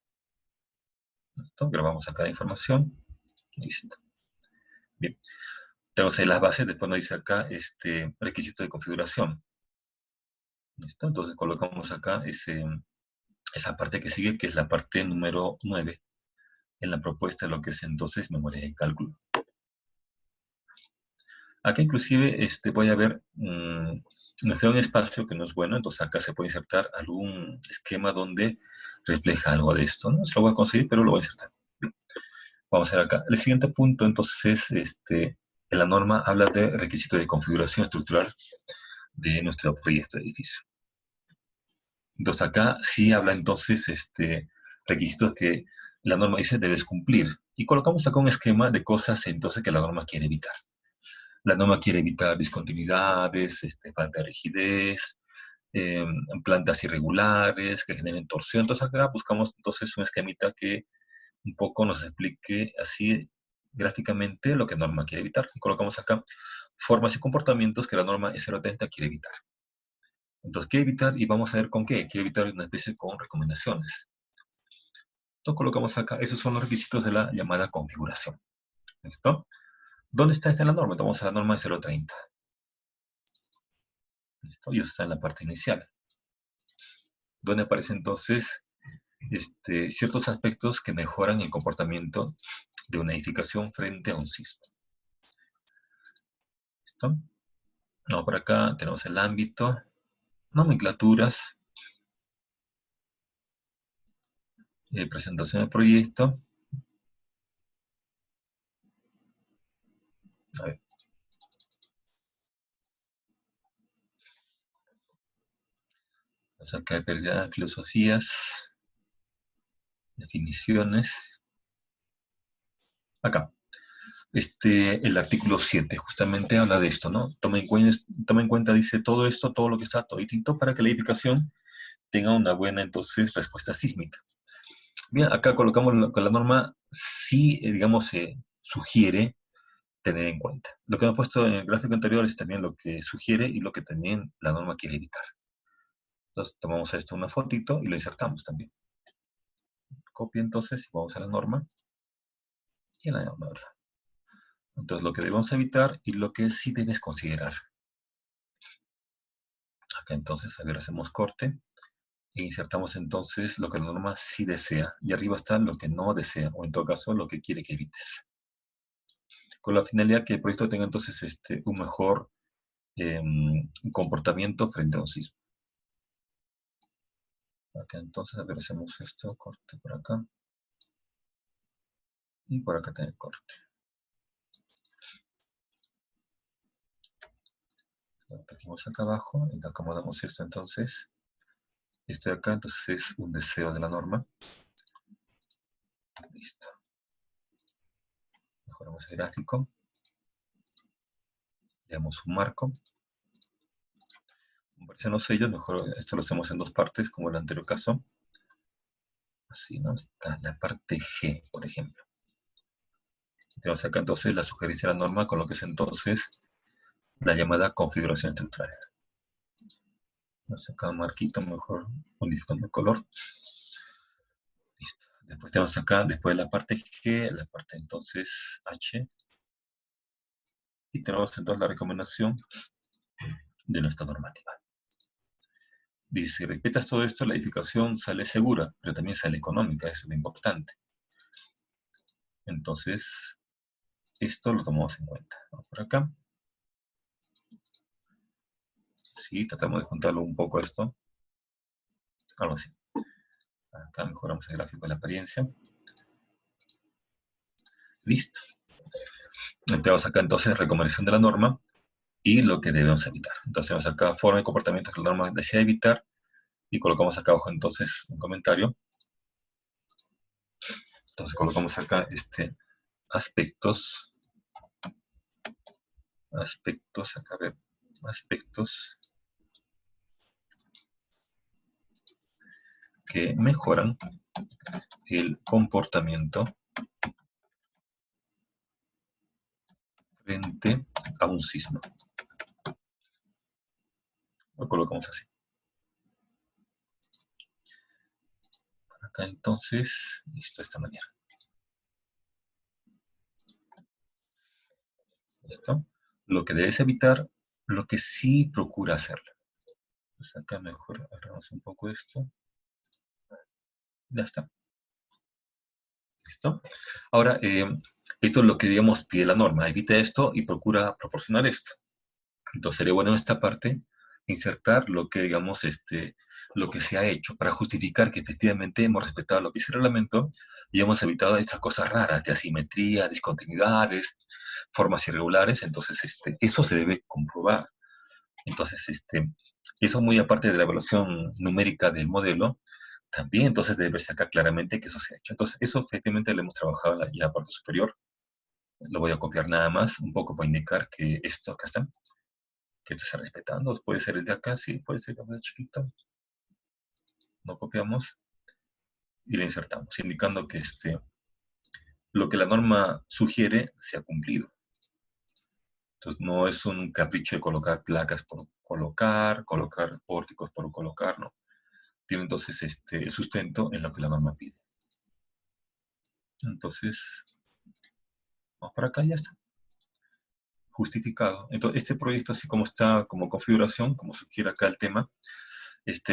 ¿Listo? Grabamos acá la información. Listo. Bien. Tenemos ahí las bases, después nos dice acá requisito de configuración. ¿Listo? Entonces colocamos acá esa parte que sigue, que es la parte número 9, en la propuesta de lo que es entonces memoria de cálculo. Acá inclusive voy a ver, me queda un espacio que no es bueno, entonces acá se puede insertar algún esquema donde refleja algo de esto. No se lo voy a conseguir, pero lo voy a insertar. Bien. Vamos a ver acá. El siguiente punto entonces en la norma habla de requisito de configuración estructural de nuestro proyecto de edificio. Entonces acá sí habla entonces requisitos que la norma dice debes cumplir. Y colocamos acá un esquema de cosas entonces que la norma quiere evitar. La norma quiere evitar discontinuidades, falta de rigidez, plantas irregulares que generen torsión. Entonces acá buscamos entonces un esquemita que un poco nos explique así gráficamente lo que la norma quiere evitar. Y colocamos acá formas y comportamientos que la norma S030 quiere evitar. Entonces, quiere evitar, y vamos a ver con qué. Quiere evitar una especie con recomendaciones. Entonces, colocamos acá, esos son los requisitos de la llamada configuración. ¿Listo? ¿Dónde está esta en la norma? Entonces, vamos a la norma de 030. ¿Listo? Y eso está en la parte inicial. Donde aparecen entonces ciertos aspectos que mejoran el comportamiento de una edificación frente a un sismo. ¿Listo? No, por acá tenemos el ámbito, nomenclaturas, presentación del proyecto. A ver. Acá hay filosofías, definiciones. Acá. El artículo 7 justamente habla de esto, ¿no? Toma en cuenta, dice, todo esto, todo lo que está toditito para que la edificación tenga una buena, entonces, respuesta sísmica. Bien, acá colocamos con la norma, sí, digamos, sugiere tener en cuenta. Lo que hemos puesto en el gráfico anterior es también lo que sugiere y lo que también la norma quiere evitar. Entonces, tomamos esto una fotito y lo insertamos también. Copia entonces y vamos a la norma. Y en la norma ahora. Entonces, lo que debemos evitar y lo que sí debes considerar. Acá entonces, a ver, hacemos corte. E insertamos entonces lo que la norma sí desea. Y arriba está lo que no desea, o en todo caso, lo que quiere que evites. Con la finalidad que el proyecto tenga entonces un mejor comportamiento frente a un sismo. Acá entonces, a ver, hacemos esto, corte por acá. Y por acá también corte. Lo partimos acá abajo y acomodamos esto entonces. Este de acá entonces es un deseo de la norma. Listo. Mejoramos el gráfico. Le damos un marco. Como parecen los sellos, mejor esto lo hacemos en dos partes, como en el anterior caso. Así, ¿no? Está la parte G, por ejemplo. Tenemos acá entonces la sugerencia de la norma con lo que es entonces la llamada configuración estructural. Vamos acá un marquito, mejor modificando el color. Listo. Después tenemos acá, después de la parte G, la parte entonces H. Y tenemos entonces la recomendación de nuestra normativa. Dice, si respetas todo esto, la edificación sale segura, pero también sale económica, eso es lo importante. Entonces, esto lo tomamos en cuenta. Vamos por acá. Sí, tratamos de juntarlo un poco a esto. Algo así. Acá mejoramos el gráfico de la apariencia. Listo. Tenemos acá entonces recomendación de la norma y lo que debemos evitar. Entonces tenemos acá forma y comportamientos que la norma desea evitar y colocamos acá abajo entonces un comentario. Entonces colocamos acá aspectos, acá a ver, aspectos que mejoran el comportamiento frente a un sismo. Lo colocamos así. acá entonces, listo, de esta manera. ¿Listo? Lo que debes evitar, lo que sí procura hacerlo. Pues acá mejor agarramos un poco esto. Ya está. ¿Listo? Ahora, esto es lo que, digamos, pide la norma. Evita esto y procura proporcionar esto. Entonces sería bueno en esta parte insertar lo que, digamos, lo que se ha hecho para justificar que efectivamente hemos respetado lo que dice el reglamento y hemos evitado estas cosas raras de asimetría, discontinuidades, formas irregulares. Entonces, eso se debe comprobar. Entonces, eso muy aparte de la evaluación numérica del modelo, también entonces debe verse acá claramente que eso se ha hecho. Entonces, eso efectivamente lo hemos trabajado en la parte superior. Lo voy a copiar nada más, un poco para indicar que esto acá está, que esto está respetando. Puede ser el de acá, sí, puede ser el de chiquito. Lo copiamos y lo insertamos, indicando que lo que la norma sugiere se ha cumplido. Entonces, no es un capricho de colocar placas por colocar pórticos por colocar, no. Tiene entonces el sustento en lo que la norma pide. Entonces, vamos para acá y ya está. Justificado. Entonces, este proyecto, así como está, como configuración, como sugiere acá el tema,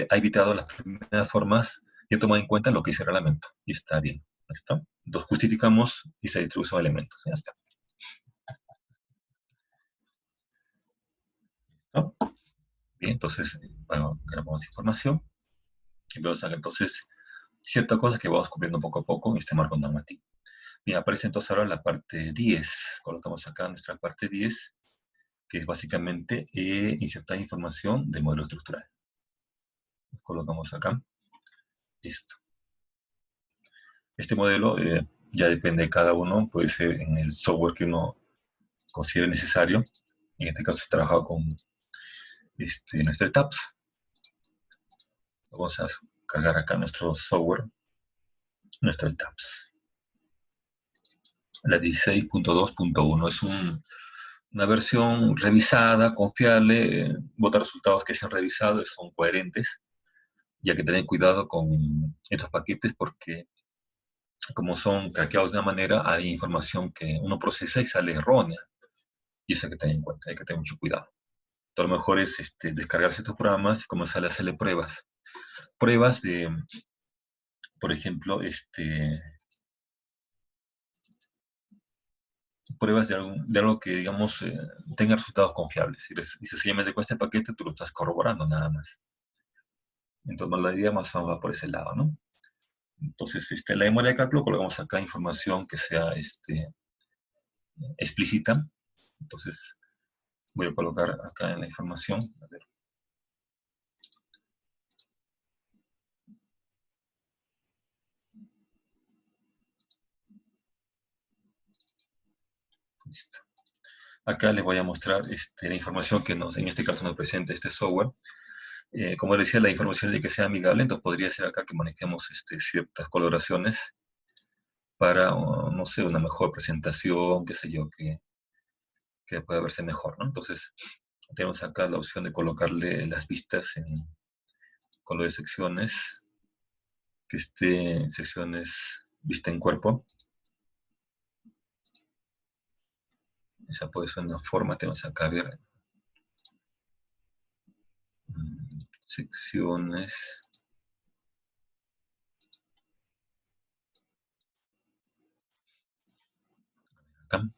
ha evitado las primeras formas y ha tomado en cuenta lo que dice el reglamento. Y está bien. ¿Listo? Entonces, justificamos y se introducen elementos. Ya está. ¿No? Bien, entonces, bueno, grabamos información. Y vamos a ver entonces ciertas cosas que vamos cubriendo poco a poco en este marco normativo. Bien, aparece entonces ahora la parte 10. Colocamos acá nuestra parte 10, que es básicamente insertar información del modelo estructural. Colocamos acá esto. Este modelo ya depende de cada uno, puede ser en el software que uno considere necesario. En este caso he trabajado con nuestro TAPS. Vamos a cargar acá nuestro software, nuestro TAPS. La 16.2.1 es una versión revisada, confiable, vota resultados que se han revisado y son coherentes, ya que tener cuidado con estos paquetes porque como son craqueados de una manera, hay información que uno procesa y sale errónea, y eso hay que tener en cuenta, hay que tener mucho cuidado. Entonces, lo mejor es descargarse estos programas y comenzar a hacerle pruebas. Pruebas de, por ejemplo, pruebas de algo que, digamos, tenga resultados confiables. Y sencillamente con este paquete tú lo estás corroborando nada más. Entonces, la idea más o menos va por ese lado, ¿no? Entonces, la memoria de cálculo colocamos acá información que sea explícita. Entonces, voy a colocar acá en la información. A ver. Listo. Acá les voy a mostrar la información que en este caso nos presenta este software. Como les decía, la información de que sea amigable, entonces podría ser acá que manejemos ciertas coloraciones para, no sé, una mejor presentación, qué sé yo, que pueda verse mejor, ¿no? Entonces, tenemos acá la opción de colocarle las vistas en color de secciones, que esté en secciones vista en cuerpo. Esa puede ser una forma, tenemos acá, a ver, secciones. Acá.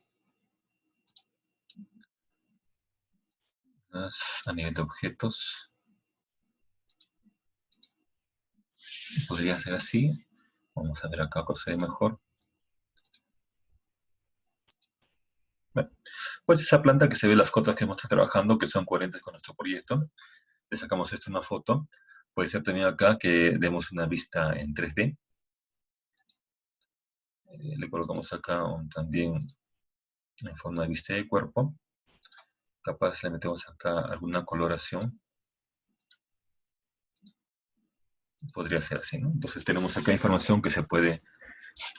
A nivel de objetos. Podría ser así. Vamos a ver acá cuál se ve mejor. Bueno, pues esa planta que se ve las cotas que hemos estado trabajando, que son coherentes con nuestro proyecto. Le sacamos una foto. Puede ser también acá que demos una vista en 3D. Le colocamos acá también en forma de vista de cuerpo. Capaz le metemos acá alguna coloración. Podría ser así, ¿no? Entonces tenemos acá información que se puede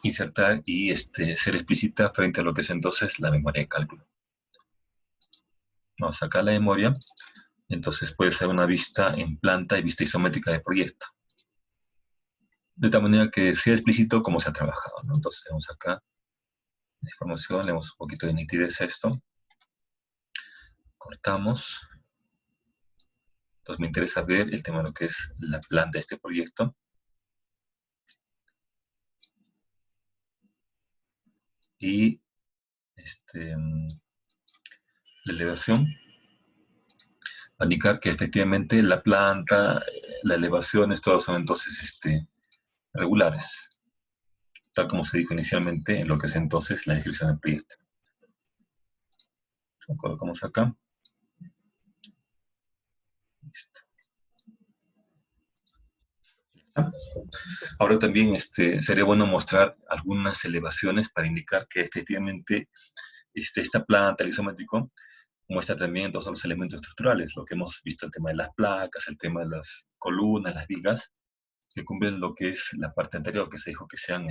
insertar y ser explícita frente a lo que es entonces la memoria de cálculo. Vamos acá a la memoria. Entonces puede ser una vista en planta y vista isométrica de proyecto. de tal manera que sea explícito cómo se ha trabajado, ¿no? Entonces tenemos acá esta información, le damos un poquito de nitidez a esto, cortamos. Entonces me interesa ver el tema de lo que es la planta de este proyecto. Y la elevación va a indicar que efectivamente la planta, la elevación, todos son entonces regulares, tal como se dijo inicialmente en lo que es entonces la descripción del proyecto. Lo colocamos acá. Listo. Ahora también sería bueno mostrar algunas elevaciones para indicar que efectivamente esta planta, el isométrico, muestra también todos los elementos estructurales, lo que hemos visto, el tema de las placas, el tema de las columnas, las vigas, que cumplen lo que es la parte anterior, que se dijo que sean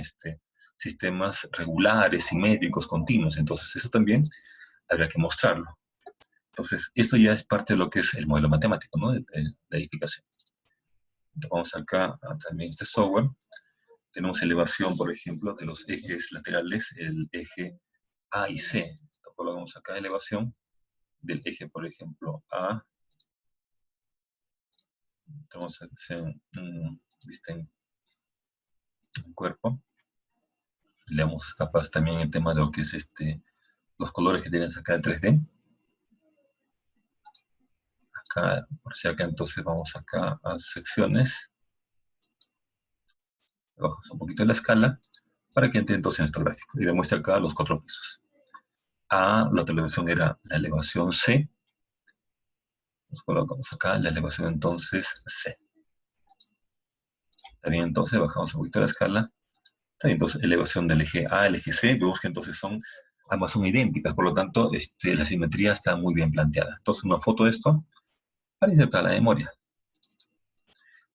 sistemas regulares, simétricos, continuos. Entonces, eso también habría que mostrarlo. Entonces, esto ya es parte de lo que es el modelo matemático, ¿no? De la edificación. Entonces, vamos acá a también este software. Tenemos elevación, por ejemplo, de los ejes laterales, el eje A y C. Entonces, colocamos acá elevación del eje, por ejemplo, A. Vamos a hacer vista en cuerpo. Le damos capaz también el tema de lo que es los colores que tienes acá el 3D. Acá, por si acá, entonces vamos acá a secciones. Bajamos un poquito la escala para que entre entonces en nuestro gráfico. Y demuestra acá los 4 pisos. A, la elevación era la elevación C. Nos colocamos acá la elevación entonces C. También entonces bajamos un poquito la escala. También entonces elevación del eje A al eje C. Vemos que entonces ambas son idénticas. Por lo tanto, la simetría está muy bien planteada. Entonces una foto de esto para insertar la memoria.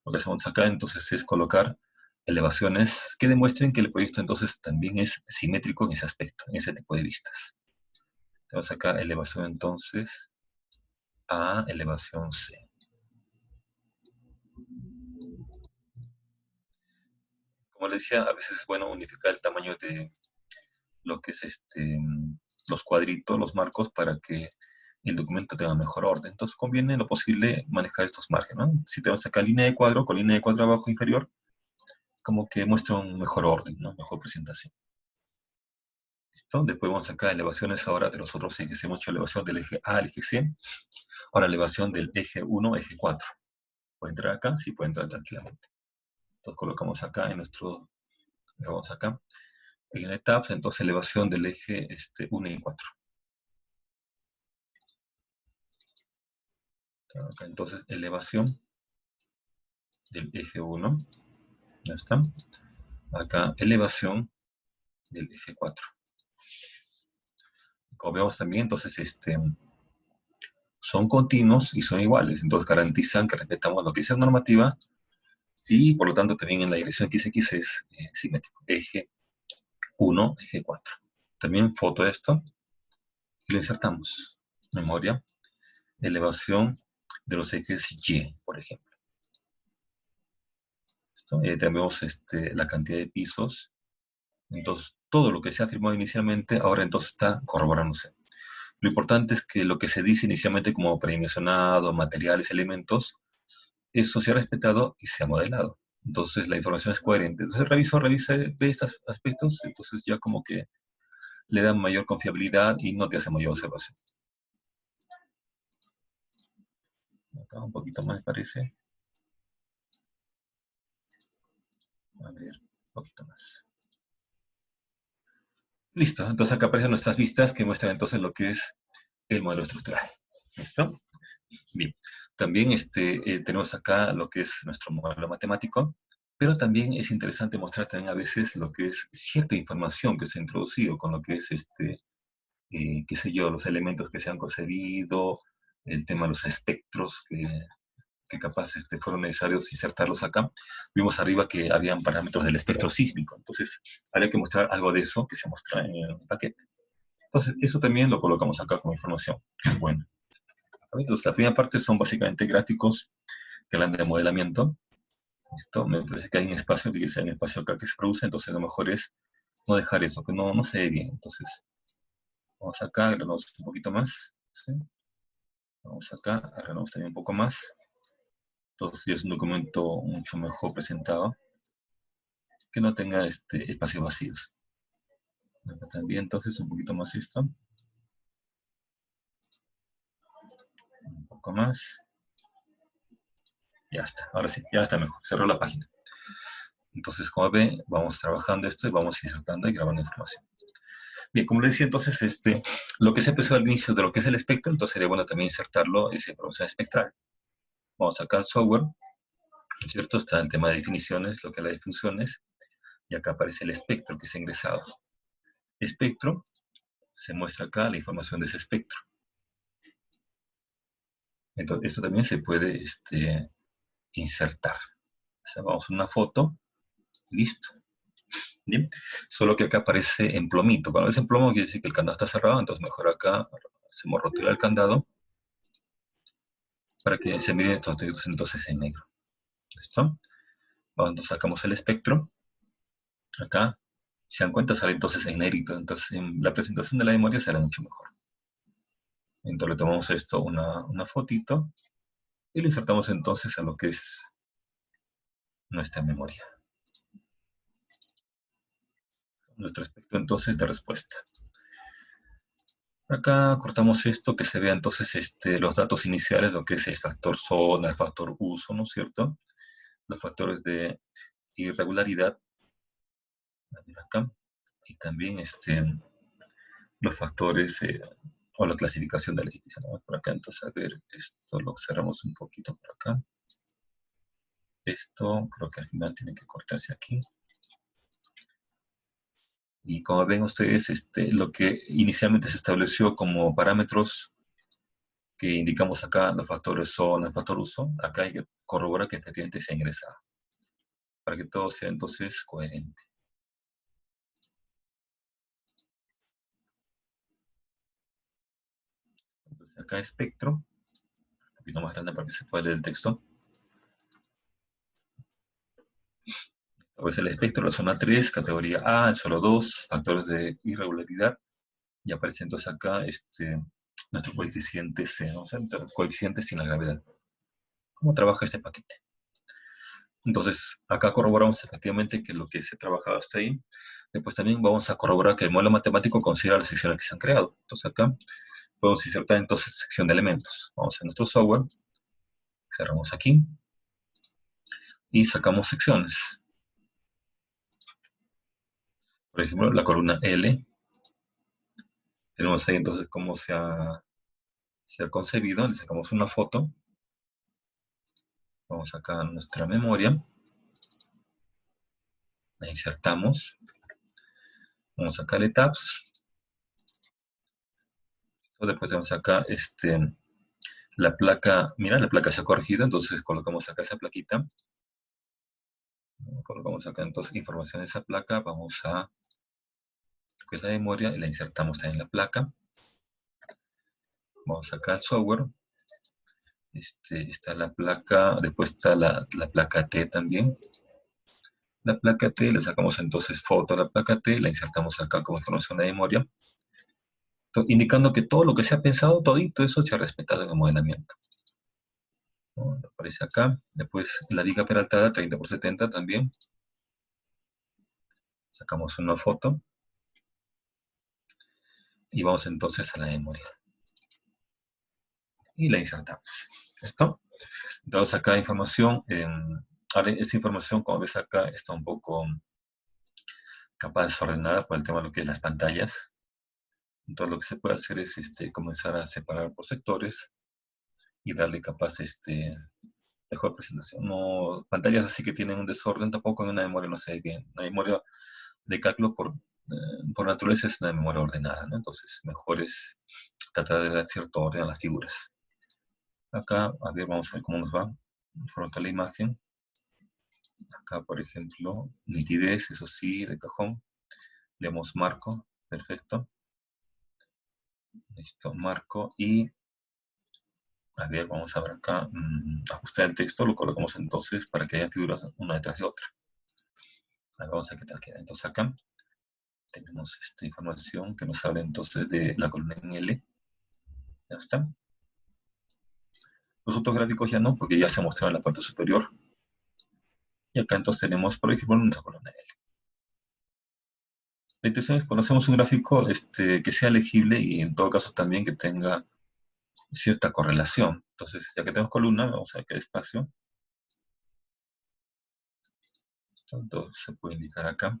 Lo que hacemos acá entonces es colocar elevaciones que demuestren que el proyecto entonces también es simétrico en ese aspecto, en ese tipo de vistas. Tenemos acá elevación entonces A, elevación C. Como les decía, a veces es bueno unificar el tamaño de lo que es los cuadritos, los marcos, para que el documento tenga mejor orden. Entonces conviene en lo posible manejar estos márgenes, ¿no? Si tenemos acá línea de cuadro, con línea de cuadro abajo inferior, como que muestra un mejor orden, ¿no? Mejor presentación. ¿Listo? Después vamos acá elevaciones ahora de los otros ejes. Hemos hecho elevación del eje A al eje C. Ahora elevación del eje 1, eje 4. ¿Puede entrar acá? Sí, puede entrar tranquilamente. Entonces colocamos acá en nuestro, vamos acá, en el tabs, entonces elevación del eje 1 y 4. Acá entonces elevación del eje 1. Ya está. Acá elevación del eje 4. Como vemos también, entonces son continuos y son iguales. Entonces garantizan que respetamos lo que dice la normativa y por lo tanto también en la dirección XX es simétrico. Eje 1, eje 4. También foto de esto y lo insertamos. Memoria, elevación de los ejes Y, por ejemplo. Tenemos la cantidad de pisos. Entonces, todo lo que se ha firmado inicialmente, ahora entonces está corroborándose. Lo importante es que lo que se dice inicialmente como predimensionado, materiales, elementos, eso se ha respetado y se ha modelado. Entonces, la información es coherente. Entonces, el revisor revisa, ve estos aspectos, entonces ya como que le da mayor confiabilidad y no te hace mayor observación. Acá un poquito más, parece. A ver, un poquito más. Listo, entonces acá aparecen nuestras vistas que muestran entonces lo que es el modelo estructural. ¿Listo? Bien. También tenemos acá lo que es nuestro modelo matemático, pero también es interesante mostrar también a veces lo que es cierta información que se ha introducido con lo que es qué sé yo, los elementos que se han concebido, el tema de los espectros que capaz fueron necesarios insertarlos acá. Vimos arriba que habían parámetros del espectro sísmico, entonces habría que mostrar algo de eso que se muestra en el paquete. Entonces, eso también lo colocamos acá como información, que es bueno. Entonces, la primera parte son básicamente gráficos que hablan de modelamiento. ¿Listo? Me parece que hay un espacio, que sea un espacio acá que se produce, entonces lo mejor es no dejar eso, que no se ve bien. Entonces, vamos acá, agregamos un poquito más. ¿Sí? Vamos acá, agregamos también un poco más. Entonces ya es un documento mucho mejor presentado, que no tenga espacios vacíos. Acá también, entonces, un poquito más esto. Un poco más. Ya está, ahora sí, ya está mejor. Cerró la página. Entonces, como ve, vamos trabajando esto y vamos insertando y grabando información. Bien, como le decía, entonces, lo que se empezó al inicio de lo que es el espectro, entonces sería bueno también insertarlo esa información espectral. Vamos acá al software, ¿no es cierto? Está el tema de definiciones, lo que es las definiciones, y acá aparece el espectro que se ha ingresado. Espectro, se muestra acá la información de ese espectro. Entonces, esto también se puede insertar. O sea, vamos a una foto, listo. ¿Bien? Solo que acá aparece en plomito. Cuando es en plomo quiere decir que el candado está cerrado, entonces mejor acá hacemos rotular el candado para que se miren estos textos entonces en negro. ¿Listo? Cuando sacamos el espectro, acá, se dan cuenta, sale entonces en negrito. Entonces en la presentación de la memoria será mucho mejor. Entonces le tomamos esto, una fotito, y lo insertamos entonces a lo que es nuestra memoria. Nuestro espectro entonces de respuesta. Acá cortamos esto, que se vea entonces los datos iniciales, lo que es el factor zona, el factor uso, ¿no es cierto? Los factores de irregularidad, acá, y también los factores o la clasificación de la edificio, ¿no? Por acá, entonces, a ver, esto lo cerramos un poquito por acá. Esto creo que al final tiene que cortarse aquí. Y como ven ustedes, lo que inicialmente se estableció como parámetros que indicamos acá, los factores zona, el factor uso, acá hay que corroborar que efectivamente se ha ingresado, para que todo sea entonces coherente. Entonces acá espectro, un poquito más grande para que se pueda leer el texto. Pues el espectro, la zona 3, categoría A, el solo 2, factores de irregularidad, y aparece entonces acá nuestro coeficiente C, ¿no? O sea, coeficiente sin la gravedad. ¿Cómo trabaja este paquete? Entonces, acá corroboramos efectivamente que lo que se trabajaba hasta ahí. Después también vamos a corroborar que el modelo matemático considera las secciones que se han creado. Entonces acá podemos insertar entonces sección de elementos. Vamos a nuestro software, cerramos aquí y sacamos secciones. Por ejemplo, la columna L. Tenemos ahí entonces cómo se ha concebido. Le sacamos una foto. Vamos acá a nuestra memoria. La insertamos. Vamos acá a tabs. Después vamos acá la placa. Mira, la placa se ha corregido. Entonces colocamos acá esa plaquita. Colocamos acá entonces información de esa placa. Vamos a que es la memoria y la insertamos también en la placa. Vamos acá al software. Está la placa, después está la placa T también. La placa T, le sacamos entonces foto a la placa T, la insertamos acá como información de memoria, indicando que todo lo que se ha pensado, todito eso se ha respetado en el modelamiento. ¿No? Aparece acá. Después la viga peraltada, 30×70 también. Sacamos una foto. Y vamos entonces a la memoria. Y la insertamos. ¿Listo? Entonces acá información, ahora esa información, como ves acá, está un poco capaz desordenada por el tema de lo que es las pantallas. Entonces lo que se puede hacer es comenzar a separar por sectores y darle capaz mejor presentación. No, pantallas así que tienen un desorden tampoco en una memoria no se ve bien. Una memoria de cálculo por naturaleza es una memoria ordenada, ¿no? Entonces mejor es tratar de dar cierto orden a las figuras. Acá, a ver, vamos a ver cómo nos va. Frontal la imagen. Acá, por ejemplo, nitidez, eso sí, de cajón. Le damos marco, perfecto. Listo, marco y A ver, vamos a ver acá, ajustar el texto, lo colocamos entonces para que haya figuras una detrás de otra. A ver, vamos a ver qué tal queda. Entonces acá tenemos esta información que nos habla entonces de la columna en L. Ya está. Los otros gráficos ya no, porque ya se mostraron en la parte superior. Y acá entonces tenemos, por ejemplo, nuestra columna L. La intención es cuando hacemos un gráfico que sea legible y en todo caso también que tenga cierta correlación. Entonces, ya que tenemos columna, vamos a ver qué espacio. Entonces, se puede indicar acá,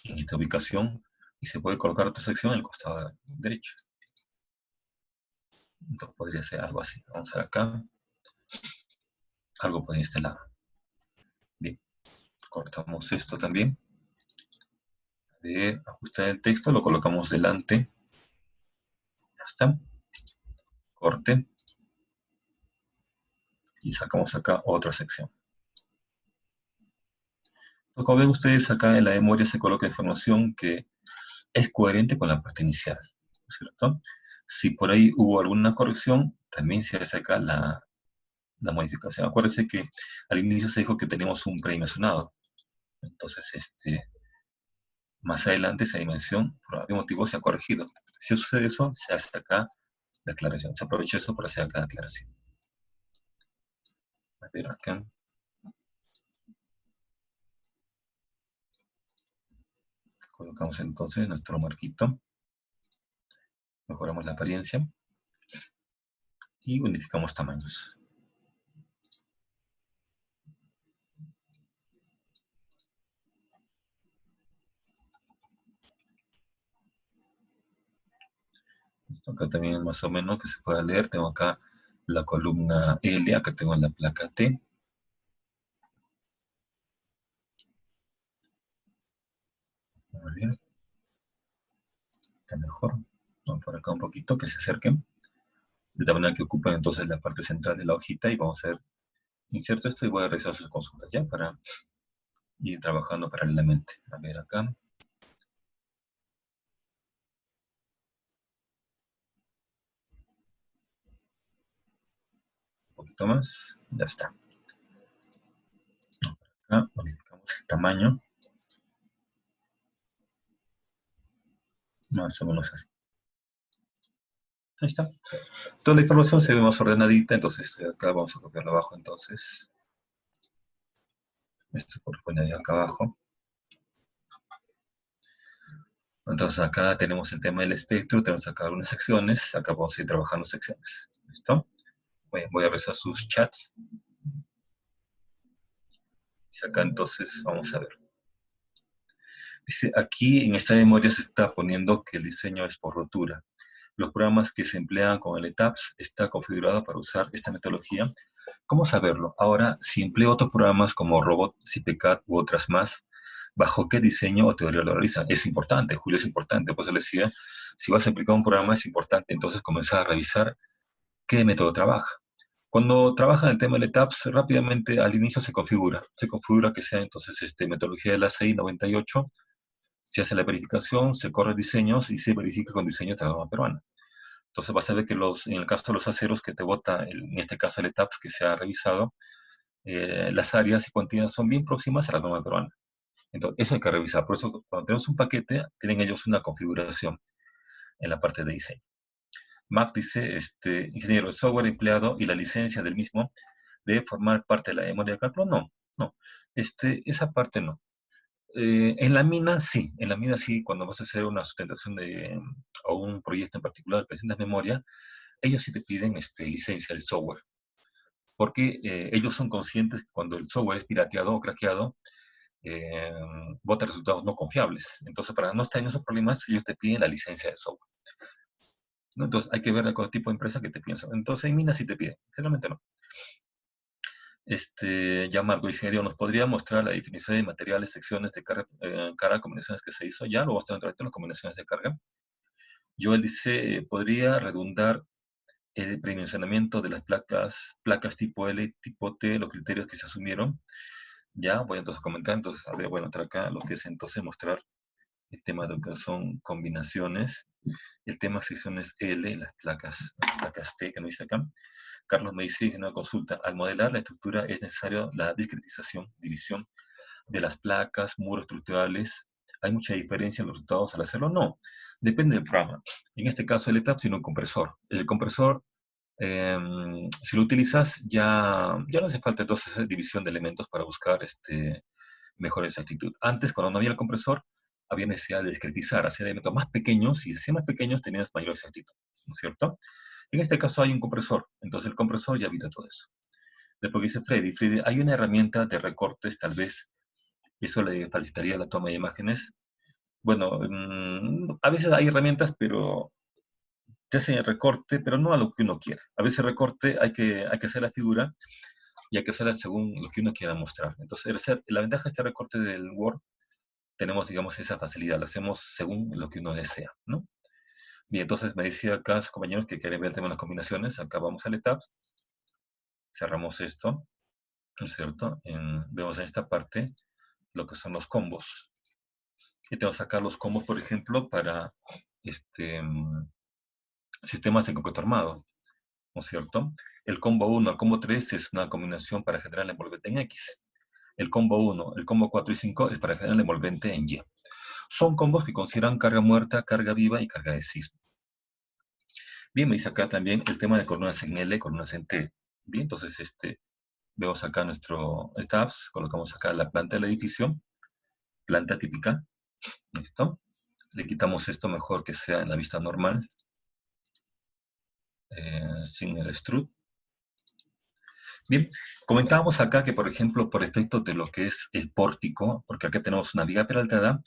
en esta ubicación, y se puede colocar otra sección en el costado derecho. Entonces, podría ser algo así. Vamos a ver acá. Algo por este lado. Bien, cortamos esto también. De ajustar el texto, lo colocamos delante. Ya está. Corte. Y sacamos acá otra sección. Como ven ustedes, acá en la memoria se coloca información que es coherente con la parte inicial, ¿cierto? Si por ahí hubo alguna corrección, también se hace acá la modificación. Acuérdense que al inicio se dijo que teníamos un predimensionado. Entonces, más adelante esa dimensión, por algún motivo, se ha corregido. Si sucede eso, se hace acá la aclaración. Se aprovecha eso para hacer acá la aclaración. A ver acá. Colocamos entonces nuestro marquito. Mejoramos la apariencia. Y unificamos tamaños. Acá también más o menos que se pueda leer. Tengo acá la columna L, acá tengo la placa T. Muy bien. Está mejor. Vamos por acá un poquito, que se acerquen. De tal manera que ocupen entonces la parte central de la hojita y vamos a hacer, inserto esto y voy a realizar sus consultas ya para ir trabajando paralelamente. A ver acá. Un poquito más. Ya está. Acá modificamos el tamaño. Más o menos así. Ahí está. Toda la información se ve más ordenadita, entonces acá vamos a copiarlo abajo entonces. Esto corresponde ahí acá abajo. Entonces acá tenemos el tema del espectro, tenemos acá algunas secciones, acá vamos a ir trabajando secciones. ¿Listo? Voy a revisar sus chats. Y acá entonces vamos a ver. Dice, aquí en esta memoria se está poniendo que el diseño es por rotura. Los programas que se emplean con el ETAPS está configurado para usar esta metodología. ¿Cómo saberlo? Ahora, si empleo otros programas como Robot, CPCAD u otras más, ¿bajo qué diseño o teoría lo realizan? Es importante, Julio, es importante. Pues le decía, si vas a aplicar un programa es importante entonces comenzar a revisar qué método trabaja. Cuando trabaja en el tema del ETAPS, rápidamente al inicio se configura. Se configura que sea entonces metodología de la CI 98. Se hace la verificación, se corre diseños y se verifica con diseños de la norma peruana. Entonces vas a ver que en el caso de los aceros que te vota, en este caso el ETAPS que se ha revisado, las áreas y cuantías son bien próximas a la norma peruana. Entonces, eso hay que revisar. Por eso, cuando tenemos un paquete, tienen ellos una configuración en la parte de diseño. Mac dice, ingeniero, el software empleado y la licencia del mismo debe formar parte de la memoria de cálculo. No, no. Esa parte no. En la mina sí, cuando vas a hacer una sustentación o un proyecto en particular, presentas memoria, ellos sí te piden licencia del software, porque ellos son conscientes que cuando el software es pirateado o craqueado, bota resultados no confiables. Entonces, para no estar en esos problemas, ellos te piden la licencia del software. ¿No? Entonces, hay que ver con el tipo de empresa que te piensa. Entonces, en minas sí te piden, generalmente no. Ya Marco Ingeniero nos podría mostrar la definición de materiales, secciones de carga, combinaciones que se hizo. Ya lo vamos a entrar en las combinaciones de carga. Joel dice, podría redundar el predimensionamiento de las placas tipo L, tipo T, los criterios que se asumieron. Ya, voy entonces a comentar, entonces, a ver, voy a entrar acá lo que es entonces mostrar el tema de lo que son combinaciones, el tema secciones L, las placas T que me dice acá. Carlos me dice en una consulta, al modelar la estructura es necesario la discretización, división de las placas, muros estructurales. ¿Hay mucha diferencia en los resultados al hacerlo? No, depende del programa. En este caso el ETAP tiene un compresor. El compresor, si lo utilizas, ya no hace falta entonces hacer división de elementos para buscar mejor exactitud. Antes, cuando no había el compresor, había necesidad de discretizar, hacer elementos más pequeños, y si más pequeños tenías mayor exactitud, ¿no es cierto? En este caso hay un compresor, entonces el compresor ya evita todo eso. Después dice Freddy, hay una herramienta de recortes, tal vez eso le facilitaría la toma de imágenes. Bueno, a veces hay herramientas, pero te hacen el recorte, pero no a lo que uno quiere. A veces el recorte hay que hacer la figura y hay que hacerla según lo que uno quiera mostrar. Entonces, la ventaja de este recorte del Word, tenemos, digamos, esa facilidad, lo hacemos según lo que uno desea, ¿no? Bien, entonces me decía acá sus compañeros que quieren ver el tema de las combinaciones. Acá vamos al ETAP, cerramos esto, ¿no es cierto? Vemos en esta parte lo que son los combos. Y tengo que sacar los combos, por ejemplo, para sistemas en concreto armado, ¿no es cierto? El combo 1 al combo 3 es una combinación para generar la envolvente en X. El combo 1, el combo 4 y 5 es para generar la envolvente en Y. Son combos que consideran carga muerta, carga viva y carga de sismo. Bien, me dice acá también el tema de columnas en L, columnas en T. Bien, entonces vemos acá nuestro tabs, colocamos acá la planta del edificio, planta típica, ¿listo? Le quitamos esto mejor que sea en la vista normal, sin el extrude. Bien, comentábamos acá que, por ejemplo, por efecto de lo que es el pórtico, porque acá tenemos una viga peraltada,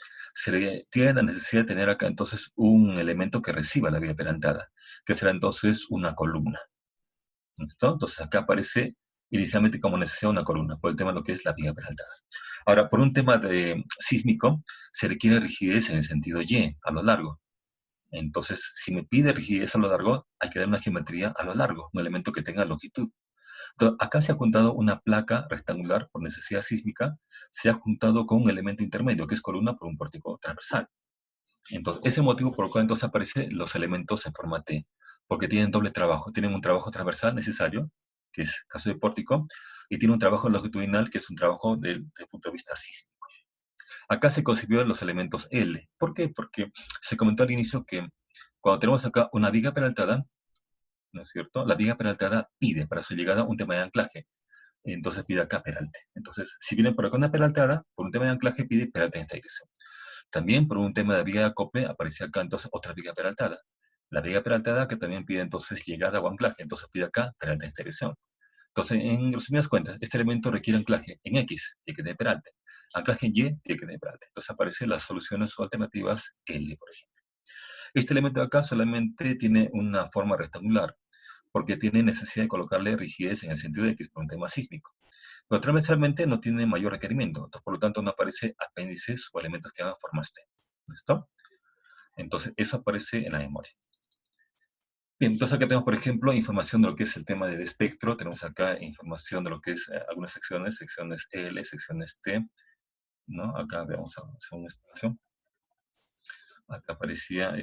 tiene la necesidad de tener acá entonces un elemento que reciba la viga peraltada, que será entonces una columna. ¿Listo? Entonces acá aparece inicialmente como necesidad una columna, por el tema de lo que es la viga peraltada. Ahora, por un tema de sísmico, se requiere rigidez en el sentido Y, a lo largo. Entonces, si me pide rigidez a lo largo, hay que dar una geometría a lo largo, un elemento que tenga longitud. Entonces, acá se ha juntado una placa rectangular por necesidad sísmica, se ha juntado con un elemento intermedio, que es columna por un pórtico transversal. Entonces, ese motivo por el cual entonces aparecen los elementos en forma T, porque tienen doble trabajo. Tienen un trabajo transversal necesario, que es caso de pórtico, y tiene un trabajo longitudinal, que es un trabajo desde el punto de vista sísmico. Acá se concibió los elementos L. ¿Por qué? Porque se comentó al inicio que cuando tenemos acá una viga peraltada, ¿no es cierto? La viga peraltada pide para su llegada un tema de anclaje. Entonces pide acá peralte. Entonces, si viene por acá una peraltada, por un tema de anclaje pide peralte en esta dirección. También por un tema de viga de acople aparece acá entonces otra viga peraltada. La viga peraltada que también pide entonces llegada o anclaje, entonces pide acá peralte en esta dirección. Entonces, en resumidas cuentas, este elemento requiere anclaje en X, tiene que tener peralte. Anclaje en Y, tiene que tener peralte. Entonces aparecen las soluciones o alternativas L, por ejemplo. Este elemento de acá solamente tiene una forma rectangular, porque tiene necesidad de colocarle rigidez en el sentido de X por un tema sísmico. Pero transversalmente no tiene mayor requerimiento, entonces por lo tanto no aparece apéndices o elementos que hagan formas T. ¿Listo? Entonces eso aparece en la memoria. Bien, entonces acá tenemos, por ejemplo, información de lo que es el tema del espectro. Tenemos acá información de lo que es algunas secciones, secciones L, secciones T, ¿no? Acá veamos una explicación. Acá aparecía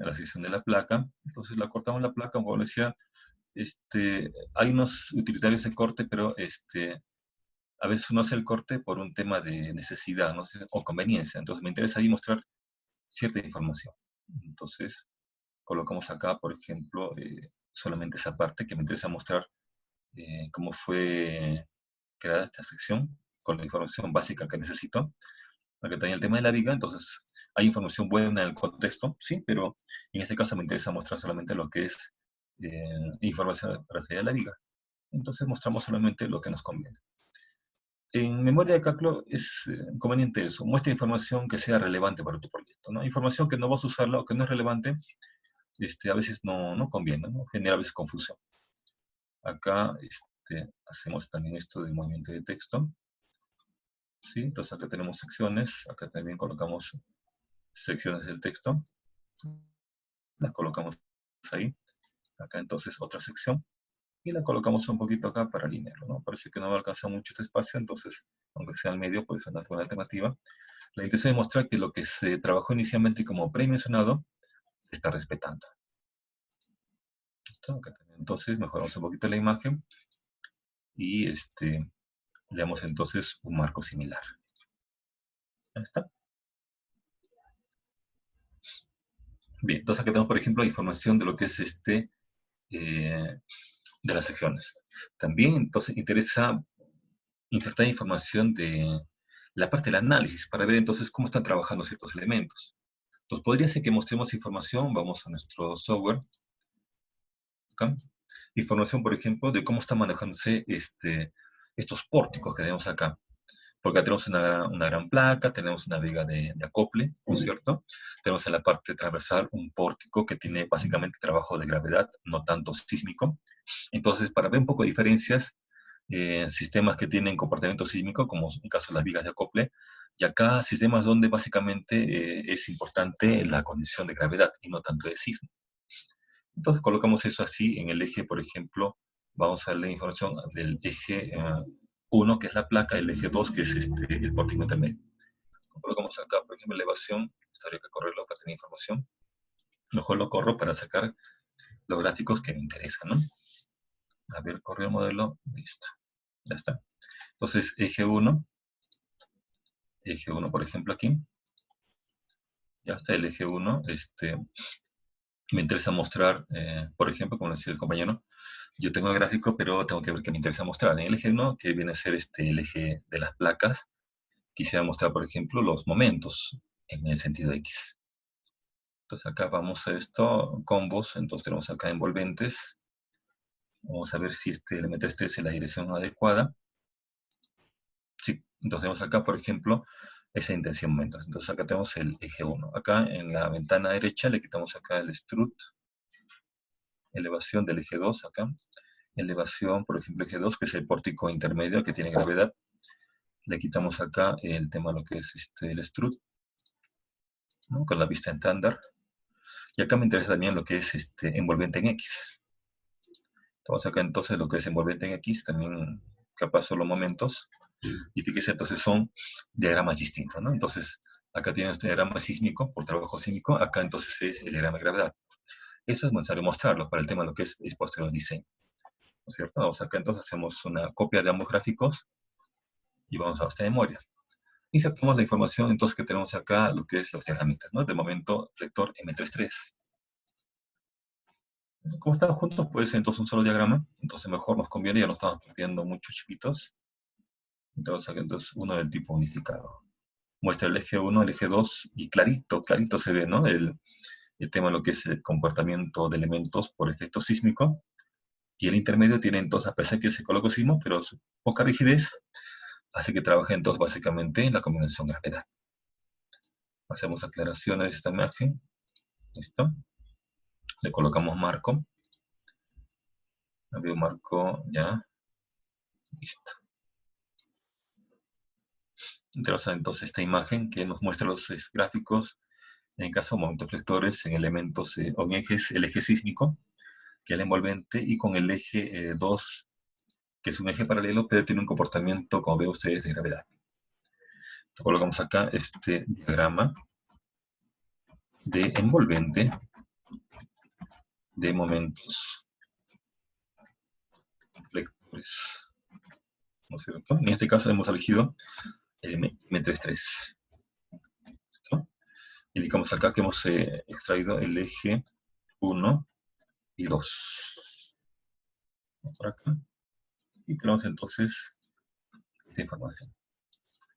la sección de la placa. Entonces la cortamos la placa, como decía, hay unos utilitarios de corte, pero a veces uno hace el corte por un tema de necesidad, ¿no? O conveniencia. Entonces me interesa ahí mostrar cierta información. Entonces colocamos acá, por ejemplo, solamente esa parte que me interesa mostrar cómo fue creada esta sección con la información básica que necesito. Acá también el tema de la viga, entonces hay información buena en el contexto, sí, pero en este caso me interesa mostrar solamente lo que es información referida a la viga. Entonces mostramos solamente lo que nos conviene. En memoria de Caclo es conveniente eso, muestra información que sea relevante para tu proyecto, ¿no? Información que no vas a usarla o que no es relevante, a veces no conviene, ¿no? Genera a veces confusión. Acá hacemos también esto de movimiento de texto, ¿sí? Entonces acá tenemos secciones, acá también colocamos secciones del texto, las colocamos ahí, acá entonces otra sección, y la colocamos un poquito acá para alinearlo, ¿no? Parece que no va a alcanzar mucho este espacio, entonces, aunque sea al medio, puede ser una buena alternativa. La intención es mostrar que lo que se trabajó inicialmente como premencionado se está respetando. Entonces mejoramos un poquito la imagen y le damos entonces un marco similar. Ahí está. Bien, entonces acá tenemos, por ejemplo, información de lo que es de las secciones. También entonces interesa insertar información de la parte del análisis para ver entonces cómo están trabajando ciertos elementos. Entonces podría ser que mostremos información, vamos a nuestro software, acá, información, por ejemplo, de cómo están manejándose estos pórticos que tenemos acá. Porque acá tenemos una gran placa, tenemos una viga de acople, ¿no es cierto? Tenemos en la parte transversal un pórtico que tiene básicamente trabajo de gravedad, no tanto sísmico. Entonces, para ver un poco de diferencias, sistemas que tienen comportamiento sísmico, como en el caso de las vigas de acople, y acá sistemas donde básicamente es importante la condición de gravedad y no tanto de sismo. Entonces colocamos eso así en el eje, por ejemplo, vamos a ver la información del eje 1, que es la placa, el eje 2, que es el pórtico intermedio. Colocamos acá, por ejemplo, elevación, estaría que correrlo para tener información. Mejor lo corro para sacar los gráficos que me interesan, ¿no? A ver, corrió el modelo, listo, ya está. Entonces, eje 1, por ejemplo, aquí, ya está el eje 1, me interesa mostrar, por ejemplo, como decía el compañero, yo tengo el gráfico, pero tengo que ver qué me interesa mostrar. En el eje 1, que viene a ser el eje de las placas, quisiera mostrar, por ejemplo, los momentos en el sentido X. Entonces acá vamos a esto, combos, entonces tenemos acá envolventes. Vamos a ver si este elemento es en la dirección adecuada. Sí, entonces tenemos acá, por ejemplo, esa intención momentos. Entonces acá tenemos el eje 1. Acá en la ventana derecha le quitamos acá el strut, elevación del eje 2 acá. Elevación, por ejemplo, eje 2, que es el pórtico intermedio que tiene gravedad. Le quitamos acá el tema, lo que es el strut, ¿no? Con la vista estándar. Y acá me interesa también lo que es envolvente en X. Vamos acá entonces lo que es envolvente en X, también capaz son los momentos. Y fíjese, entonces son diagramas distintos, ¿no? Entonces, acá tiene este diagrama sísmico, por trabajo sísmico, acá entonces es el diagrama de gravedad. Eso es necesario mostrarlo para el tema de lo que es posterior diseño, ¿no es cierto? Vamos acá entonces hacemos una copia de ambos gráficos y vamos a esta memoria. Y sacamos la información entonces que tenemos acá, lo que es los diagramitas, ¿no? De momento, vector M33. Como están juntos, puede ser entonces un solo diagrama, entonces mejor nos conviene, ya no estamos viendo muchos chiquitos. Entonces acá entonces uno del tipo unificado. Muestra el eje 1, el eje 2, y clarito, clarito se ve, ¿no? El tema de lo que es el comportamiento de elementos por efecto sísmico. Y el intermedio tiene entonces, a pesar que se coloca sismo, pero su poca rigidez hace que trabaje entonces básicamente en la combinación gravedad. Hacemos aclaraciones de esta imagen. ¿Listo? Le colocamos marco. Había un marco, ya. Listo. Tenemos entonces esta imagen que nos muestra los gráficos, en el caso de momentos flectores, en elementos o en ejes, el eje sísmico, que es el envolvente, y con el eje 2, que es un eje paralelo, pero tiene un comportamiento, como ven ustedes, de gravedad. Entonces, colocamos acá este diagrama de envolvente de momentos flectores, ¿no es cierto? En este caso hemos elegido el M33. ¿Listo? Indicamos acá que hemos extraído el eje 1 y 2. Por acá. Y tenemos entonces esta información.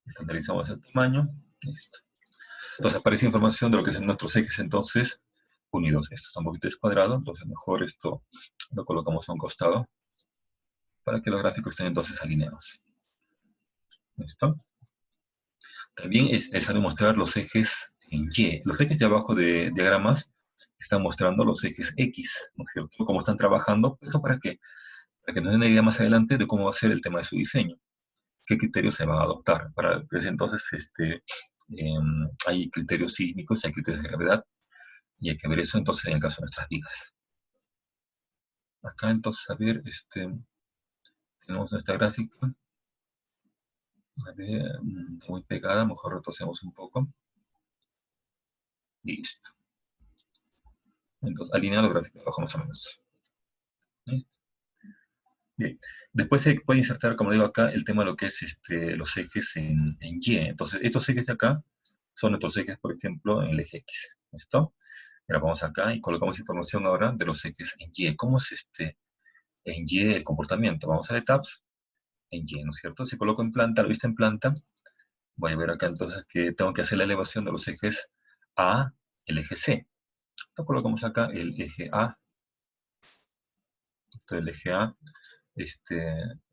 Estandarizamos el tamaño. Listo. Entonces aparece información de lo que son nuestros ejes entonces unidos. Esto está un poquito descuadrado, entonces mejor esto lo colocamos a un costado para que los gráficos estén entonces alineados. ¿Listo? También es necesario mostrar los ejes en Y. Los ejes de abajo de diagramas están mostrando los ejes X, ¿no es cierto? Cómo están trabajando. ¿Esto para qué? Para que nos den una idea más adelante de cómo va a ser el tema de su diseño. Qué criterios se van a adoptar. Para entonces hay criterios sísmicos, hay criterios de gravedad, y hay que ver eso entonces en el caso de nuestras vigas. Acá entonces, a ver, tenemos nuestra gráfica. A ver, muy pegada, mejor retrocedemos un poco. Listo. Entonces, alinea los gráficos abajo más o menos. ¿Sí? Bien. Después se puede insertar, como digo acá, el tema de lo que es los ejes en Y. Entonces, estos ejes de acá son nuestros ejes, por ejemplo, en el eje X. ¿Listo? Ahora vamos acá y colocamos información ahora de los ejes en Y. ¿Cómo es en Y el comportamiento? Vamos a tabs en Y, ¿no es cierto? Si coloco en planta, lo viste en planta, voy a ver acá entonces que tengo que hacer la elevación de los ejes A, el eje C. Entonces colocamos acá el eje A. Entonces el eje A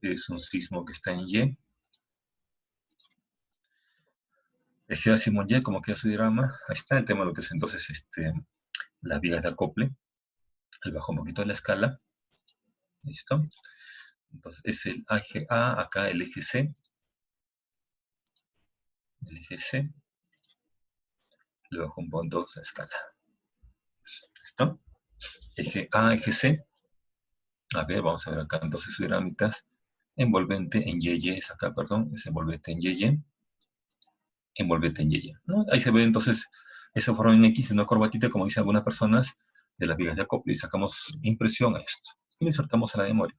es un sismo que está en Y. Eje A sismo en Y, como queda su diagrama. Ahí está el tema de lo que es entonces las vigas de acople. Le bajo un poquito la escala. ¿Listo? Entonces es el eje A, acá el eje C. El eje C. Le bajo un poco la escala. ¿Listo? Eje A, eje C. A ver, vamos a ver acá entonces sus dinámicas. Envolvente en YY, es acá, perdón, es envolvente en YY. Envolvente en YY, ¿no? Ahí se ve entonces, eso forma en X una corbatita, como dicen algunas personas, de las vigas de acople y sacamos impresión a esto. Y lo insertamos a la memoria.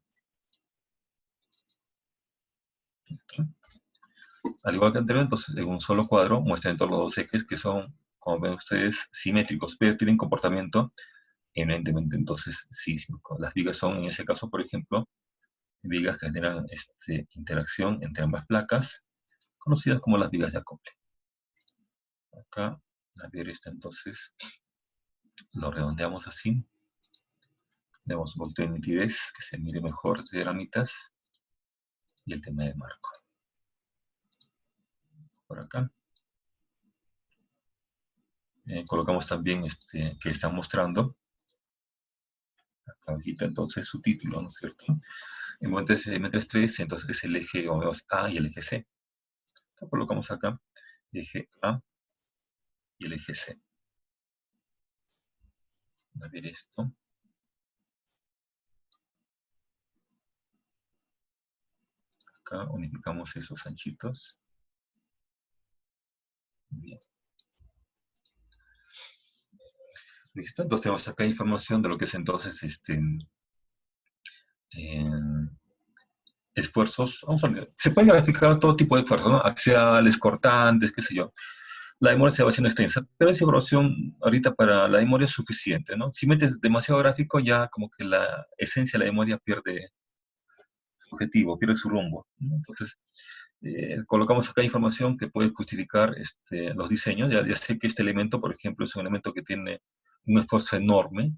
¿Listo? Al igual que anterior, entonces, en un solo cuadro muestran todos los dos ejes que son, como ven ustedes, simétricos, pero tienen comportamiento eminentemente entonces sísmico. Las vigas son, en ese caso, por ejemplo, vigas que generan interacción entre ambas placas, conocidas como las vigas de acople. Acá, a ver, entonces lo redondeamos así. Le damos un poquito de nitidez, que se mire mejor de ramitas. Y el tema del marco. Por acá. Colocamos también que están mostrando. Abajito entonces su título, ¿no es cierto? En entonces M33, entonces es el eje A y el eje C. Lo colocamos acá, eje A y el eje C. A ver esto. Acá unificamos esos anchitos. Bien. Listo, entonces tenemos acá información de lo que es entonces esfuerzos. Vamos a ver, se pueden graficar todo tipo de esfuerzos, ¿no? Axiales, cortantes, qué sé yo. La memoria se va haciendo extensa, pero esa información ahorita para la memoria es suficiente, ¿no? Si metes demasiado gráfico, ya como que la esencia de la memoria pierde su objetivo, pierde su rumbo, ¿no? Entonces, colocamos acá información que puede justificar los diseños. Ya sé que este elemento, por ejemplo, es un elemento que tiene un esfuerzo enorme,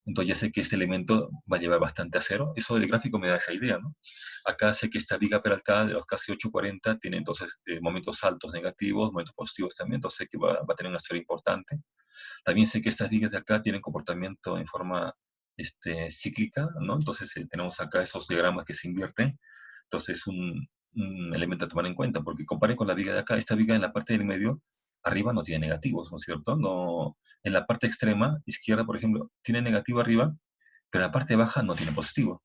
entonces ya sé que este elemento va a llevar bastante acero. Eso del gráfico me da esa idea, ¿no? Acá sé que esta viga peraltada de los casi 840 tiene entonces momentos altos negativos, momentos positivos también, entonces sé que va a tener un acero importante. También sé que estas vigas de acá tienen comportamiento en forma cíclica, ¿no? Entonces tenemos acá esos diagramas que se invierten. Entonces un elemento a tomar en cuenta, porque compare con la viga de acá, esta viga en la parte del medio, arriba no tiene negativos, ¿no es cierto? No, en la parte extrema, izquierda, por ejemplo, tiene negativo arriba, pero en la parte baja no tiene positivo.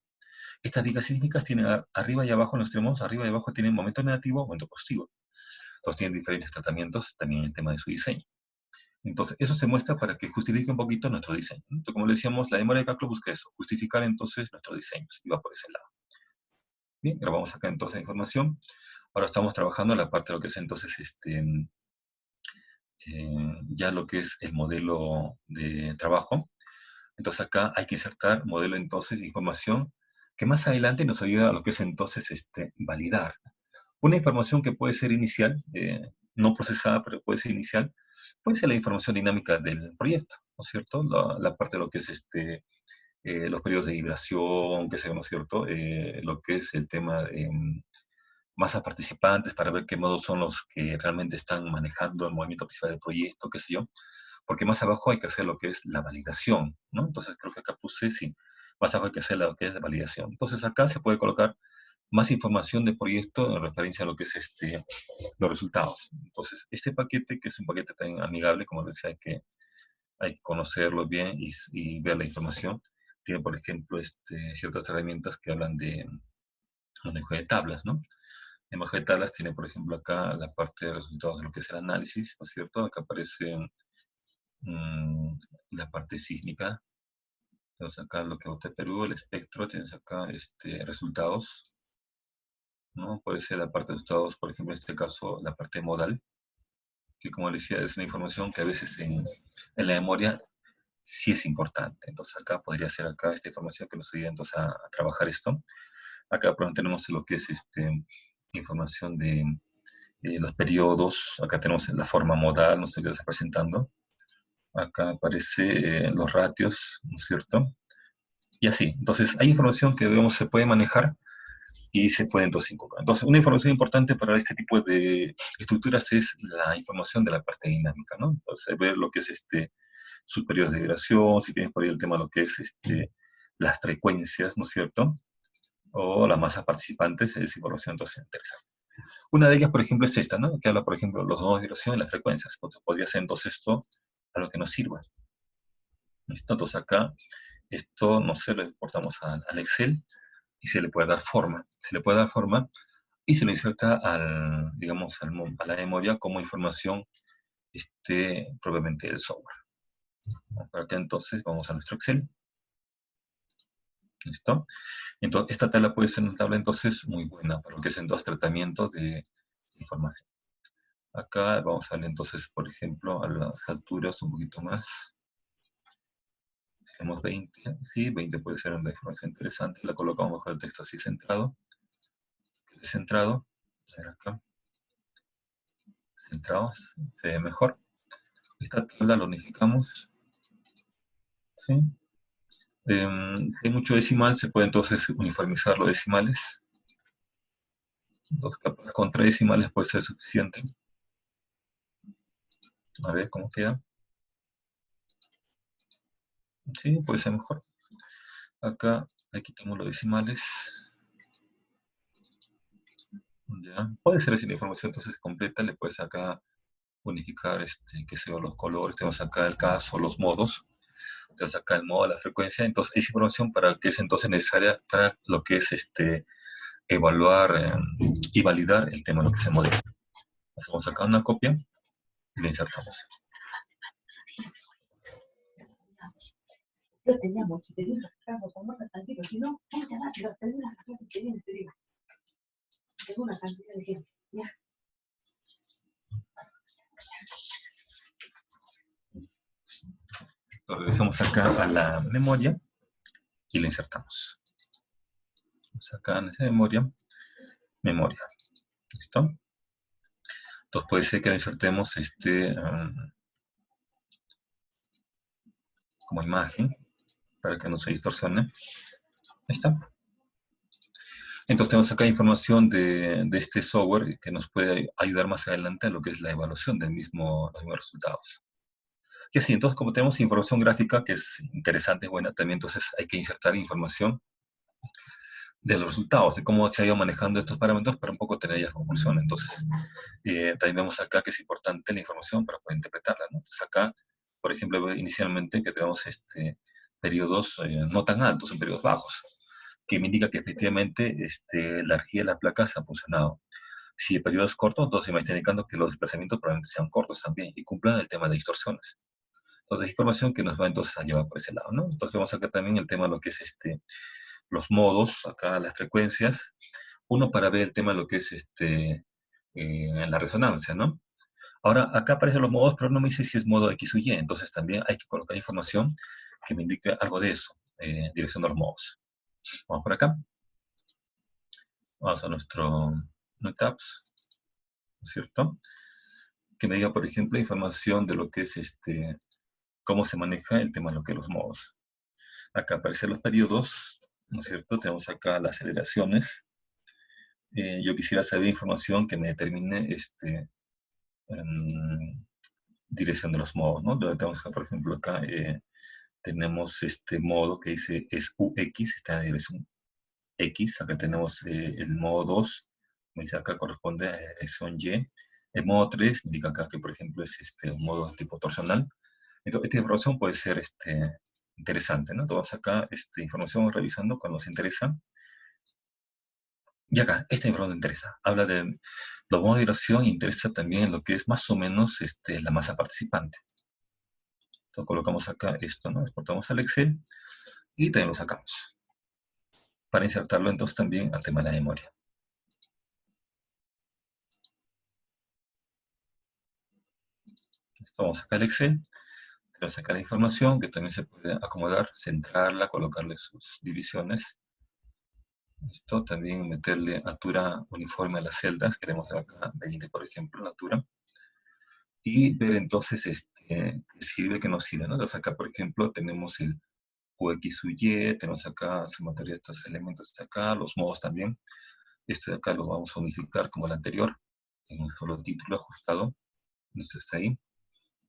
Estas vigas sísmicas tienen arriba y abajo en los extremos, arriba y abajo tienen momento negativo, momento positivo. Entonces tienen diferentes tratamientos también en el tema de su diseño. Entonces, eso se muestra para que justifique un poquito nuestro diseño. Entonces, como le decíamos, la memoria de cálculo busca eso, justificar entonces nuestros diseños, y va por ese lado. Bien, grabamos acá entonces la información. Ahora estamos trabajando en la parte de lo que es entonces ya lo que es el modelo de trabajo. Entonces acá hay que insertar modelo entonces de información que más adelante nos ayuda a lo que es entonces validar. Una información que puede ser inicial, no procesada, pero puede ser inicial, puede ser la información dinámica del proyecto, ¿no es cierto? La parte de lo que es los periodos de vibración, qué sé yo, ¿no es cierto? Lo que es el tema de masas participantes para ver qué modos son los que realmente están manejando el movimiento principal del proyecto, qué sé yo. Porque más abajo hay que hacer lo que es la validación, ¿no? Entonces creo que acá puse, sí, más abajo hay que hacer lo que es la validación. Entonces acá se puede colocar más información de proyecto en referencia a lo que es los resultados. Entonces, este paquete, que es un paquete tan amigable, como decía, hay que conocerlo bien y ver la información. Tiene, por ejemplo, ciertas herramientas que hablan de manejo de tablas, ¿no? En hoja de tablas tiene, por ejemplo, acá la parte de resultados de lo que es el análisis, ¿no es cierto? Acá aparece la parte sísmica. Tenemos acá lo que vota Perú, el espectro, tienes acá resultados, ¿no? Puede ser la parte de resultados, por ejemplo, en este caso, la parte modal, que como decía, es una información que a veces en la memoria sí es importante. Entonces acá podría ser acá esta información que nos ayuda entonces a trabajar esto. Acá por ejemplo tenemos lo que es información de los periodos. Acá tenemos la forma modal, no sé qué está presentando. Acá aparece los ratios, ¿no es cierto? Y así. Entonces hay información que digamos se puede manejar y se puede entonces incorporar. Entonces una información importante para este tipo de estructuras es la información de la parte dinámica, ¿no? Entonces ver lo que es sus periodos de duración, si tienes por ahí el tema de lo que es las frecuencias, ¿no es cierto? O las masas participantes, es información entonces interesante. Una de ellas, por ejemplo, es esta, ¿no? Que habla, por ejemplo, de los nodos de duración y las frecuencias. Podría ser entonces esto a lo que nos sirva. ¿Listo? Entonces acá, esto, no sé, lo exportamos al Excel y se le puede dar forma. Se le puede dar forma y se lo inserta digamos, a la memoria como información propiamente del software. Para acá entonces vamos a nuestro Excel. ¿Listo? Entonces, esta tabla puede ser una tabla entonces muy buena para lo que es entonces tratamiento de información. Acá vamos a darle entonces, por ejemplo, a las alturas un poquito más. Hacemos 20, sí, 20 puede ser una información interesante. La colocamos bajo el texto así centrado. Centrado. A ver acá. Centrados, se ve mejor. Esta tabla la unificamos. ¿Sí? Hay mucho decimal, se puede entonces uniformizar los decimales. Dos capas con 3 decimales puede ser suficiente. A ver cómo queda. Sí, puede ser mejor. Acá le quitamos los decimales. Ya. Puede ser así la información entonces completa. Le puedes acá unificar qué sé yo, los colores. Tenemos acá el caso, los modos. Tenemos acá el modo, la frecuencia. Entonces, es información para que es entonces necesaria para lo que es evaluar y validar el tema de lo que se modela. Hacemos acá una copia y la insertamos. Yo te llamo, si te digo los casos, vamos a tranquilo, si no, vente rápido, tengo una cantidad que viene, te digo. Tengo una cantidad de gente, ya. Lo regresamos acá a la memoria y la insertamos. Vamos acá en esa memoria, memoria. ¿Listo? Entonces puede ser que la insertemos como imagen para que no se distorsione. Ahí está. Entonces tenemos acá información de este software que nos puede ayudar más adelante a lo que es la evaluación los mismos resultados. Y así, entonces como tenemos información gráfica que es interesante, buena, también entonces hay que insertar información de los resultados, de cómo se ha ido manejando estos parámetros para un poco tener ya conclusión. Entonces, también vemos acá que es importante la información para poder interpretarla, ¿no? Entonces acá, por ejemplo, inicialmente que tenemos periodos no tan altos, son periodos bajos, que me indica que efectivamente la energía de las placas ha funcionado. Si el periodo es corto, entonces me está indicando que los desplazamientos probablemente sean cortos también y cumplan el tema de distorsiones. Entonces, información que nos va entonces a llevar por ese lado, ¿no? Entonces vemos acá también el tema de lo que es los modos, acá las frecuencias, uno para ver el tema de lo que es la resonancia, ¿no? Ahora, acá aparecen los modos, pero no me dice si es modo X o Y, entonces también hay que colocar información que me indique algo de eso, dirección de los modos. Vamos por acá. Vamos a nuestro NetApps, ¿no es cierto? Que me diga, por ejemplo, información de lo que es cómo se maneja el tema de lo que es los modos. Acá aparecen los periodos, ¿no es cierto? Tenemos acá las aceleraciones. Yo quisiera saber información que me determine dirección de los modos, ¿no? Tenemos acá, por ejemplo, acá tenemos este modo que dice es UX, está en la dirección X. Acá tenemos el modo 2, me dice acá corresponde a la dirección Y. El modo 3 me indica acá que, por ejemplo, es un modo tipo torsional. Entonces, esta información puede ser interesante, ¿no? Entonces acá información revisando cuando nos interesa. Y acá, esta información interesa. Habla de los modos de vibración, interesa también lo que es más o menos la masa participante. Entonces colocamos acá esto, ¿no? Exportamos al Excel y también lo sacamos. Para insertarlo entonces también al tema de la memoria. Esto vamos a sacar el Excel. Vamos a sacar la información que también se puede acomodar, centrarla, colocarle sus divisiones. Esto también meterle altura uniforme a las celdas. Queremos acá 20, por ejemplo, la altura. Y ver entonces qué sirve, qué no sirve, ¿no? Entonces acá, por ejemplo, tenemos el QX, Y, tenemos acá sumatoria de estos elementos de acá, los modos también. Este de acá lo vamos a unificar como el anterior, en un solo título ajustado. Esto está ahí.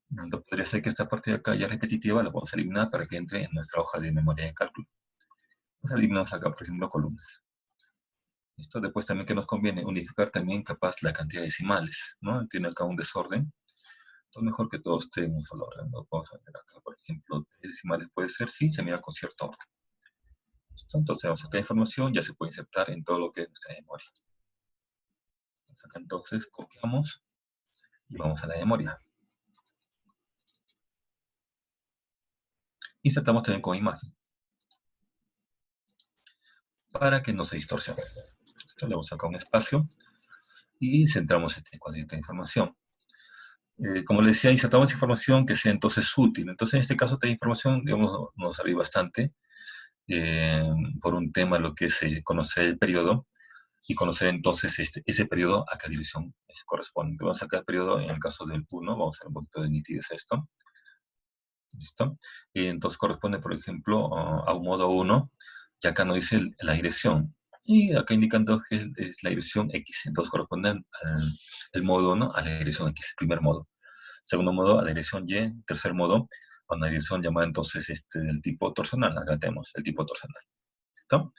Lo podría ser que esta parte de acá ya repetitiva la vamos a eliminar para que entre en nuestra hoja de memoria de cálculo. Pues eliminamos acá, por ejemplo, columnas. Esto después también que nos conviene unificar también capaz la cantidad de decimales, ¿no? Tiene acá un desorden. Entonces mejor que todo esté en un solo orden. ¿No? Vamos a ver acá, por ejemplo, 3 decimales puede ser, sí, se mira con cierto orden. ¿Listo? Entonces vamos a sacar información, ya se puede insertar en todo lo que es nuestra memoria. Acá entonces copiamos y vamos a la memoria. Insertamos también con imagen para que no se distorsione. Entonces, le vamos a sacar un espacio y centramos este cuadrito de información. Como les decía, insertamos información que sea entonces útil. Entonces, en este caso, esta información, digamos, nos salió bastante por un tema, lo que es conocer el periodo y conocer entonces ese periodo a qué división corresponde. Vamos a sacar el periodo en el caso del 1, vamos a hacer un poquito de nitidez a esto. ¿Listo? Entonces corresponde, por ejemplo, a un modo 1, y acá nos dice la dirección. Y acá indicando que es la dirección X. Entonces corresponde al modo 1 a la dirección X, primer modo. Segundo modo, a la dirección Y. Tercer modo, a una dirección llamada entonces del tipo torsional. Acá tenemos el tipo torsional. ¿Listo?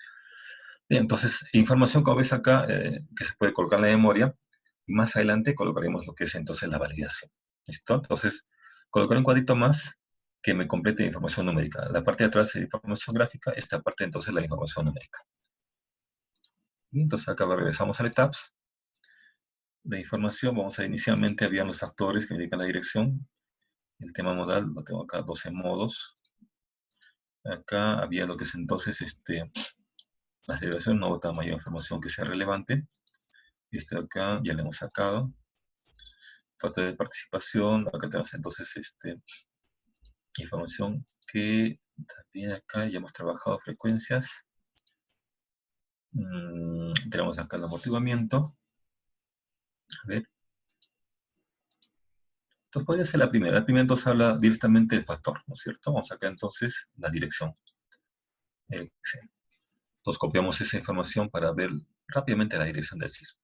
Bien, entonces, información como ves acá, que se puede colocar en la memoria. Y más adelante colocaremos lo que es entonces la validación. ¿Listo? Entonces, colocaré un cuadrito más que me complete información numérica. La parte de atrás es información gráfica, esta parte entonces la información numérica. Y entonces acá regresamos al tabs de información. Vamos a inicialmente habían los factores que indican la dirección. El tema modal lo tengo acá 12 modos. Acá había lo que es entonces la derivación, no vota mayor información que sea relevante. Este de acá ya le hemos sacado. Factor de participación, acá tenemos entonces información que también acá ya hemos trabajado frecuencias. Tenemos acá el amortiguamiento. A ver. Entonces podría ser la primera. La primera entonces habla directamente del factor, ¿no es cierto? Vamos acá entonces la dirección. Entonces copiamos esa información para ver rápidamente la dirección del sismo.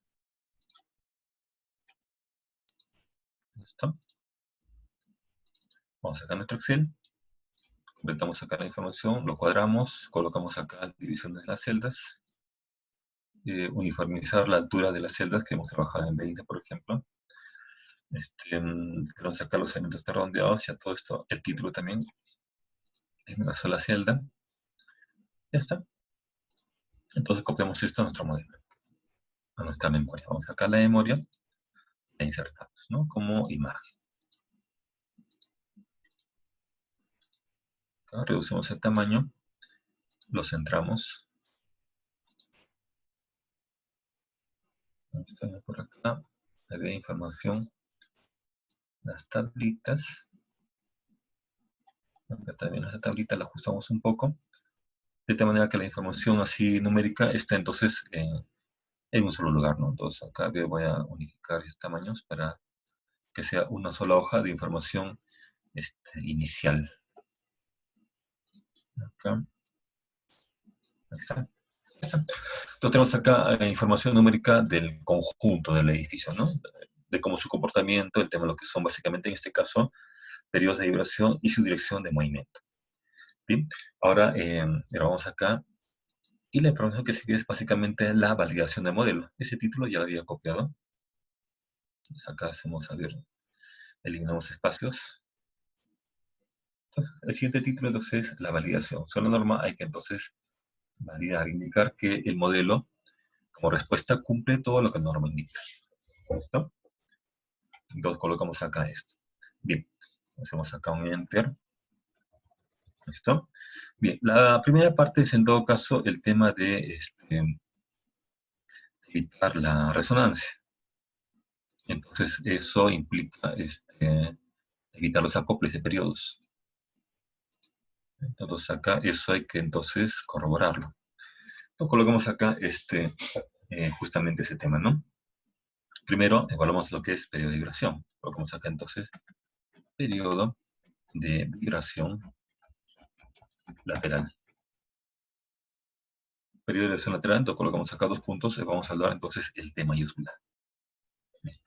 ¿Listo? Vamos acá a nuestro Excel. Completamos acá la información, lo cuadramos, colocamos acá divisiones de las celdas. Uniformizar la altura de las celdas que hemos trabajado en 20, por ejemplo. Vamos a sacar los elementos redondeados y a todo esto, el título también, en una sola celda. Ya está. Entonces copiamos esto a nuestro modelo, a nuestra memoria. Vamos a sacar la memoria e insertamos, ¿no? Como imagen. Acá reducimos el tamaño, lo centramos. Vamos a ver por acá, había información, las tablitas. Acá también esta tablita la ajustamos un poco, de tal manera que la información así numérica está entonces en un solo lugar, ¿no? Entonces acá voy a unificar estos tamaños para que sea una sola hoja de información inicial. Acá. Está. Entonces tenemos acá información numérica del conjunto del edificio, ¿no? De cómo su comportamiento, el tema de lo que son básicamente en este caso periodos de vibración y su dirección de movimiento. Bien, ahora vamos acá y la información que sigue es básicamente la validación del modelo. Ese título ya lo había copiado. Entonces acá hacemos, a ver, eliminamos espacios. Entonces, el siguiente título entonces es la validación. Sobre la norma hay que entonces validar, indicar que el modelo como respuesta cumple todo lo que la norma indica. ¿Listo? Entonces colocamos acá esto. Bien, hacemos acá un enter. ¿Listo? Bien, la primera parte es en todo caso el tema de evitar la resonancia. Entonces eso implica evitar los acoples de periodos. Entonces acá eso hay que entonces corroborarlo. Entonces colocamos acá justamente ese tema, ¿no? Primero evaluamos lo que es periodo de vibración. Colocamos acá entonces periodo de vibración lateral. Periodo de vibración lateral, entonces colocamos acá 2 puntos y vamos a hablar entonces el T mayúscula.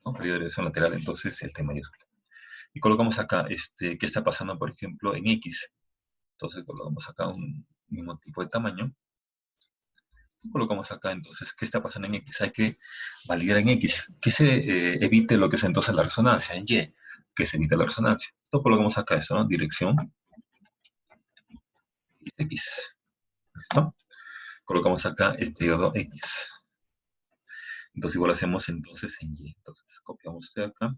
¿No? Periodo de vibración lateral, entonces el T mayúscula. Y colocamos acá qué está pasando, por ejemplo, en X. Entonces colocamos acá un mismo tipo de tamaño. Colocamos acá entonces qué está pasando en X. Hay que validar en X. Que se evite lo que es entonces la resonancia. En Y, que se evite la resonancia. Entonces colocamos acá esto, ¿no? Dirección X. ¿Listo? Colocamos acá el periodo X. Entonces igual hacemos entonces en Y. Entonces copiamos de acá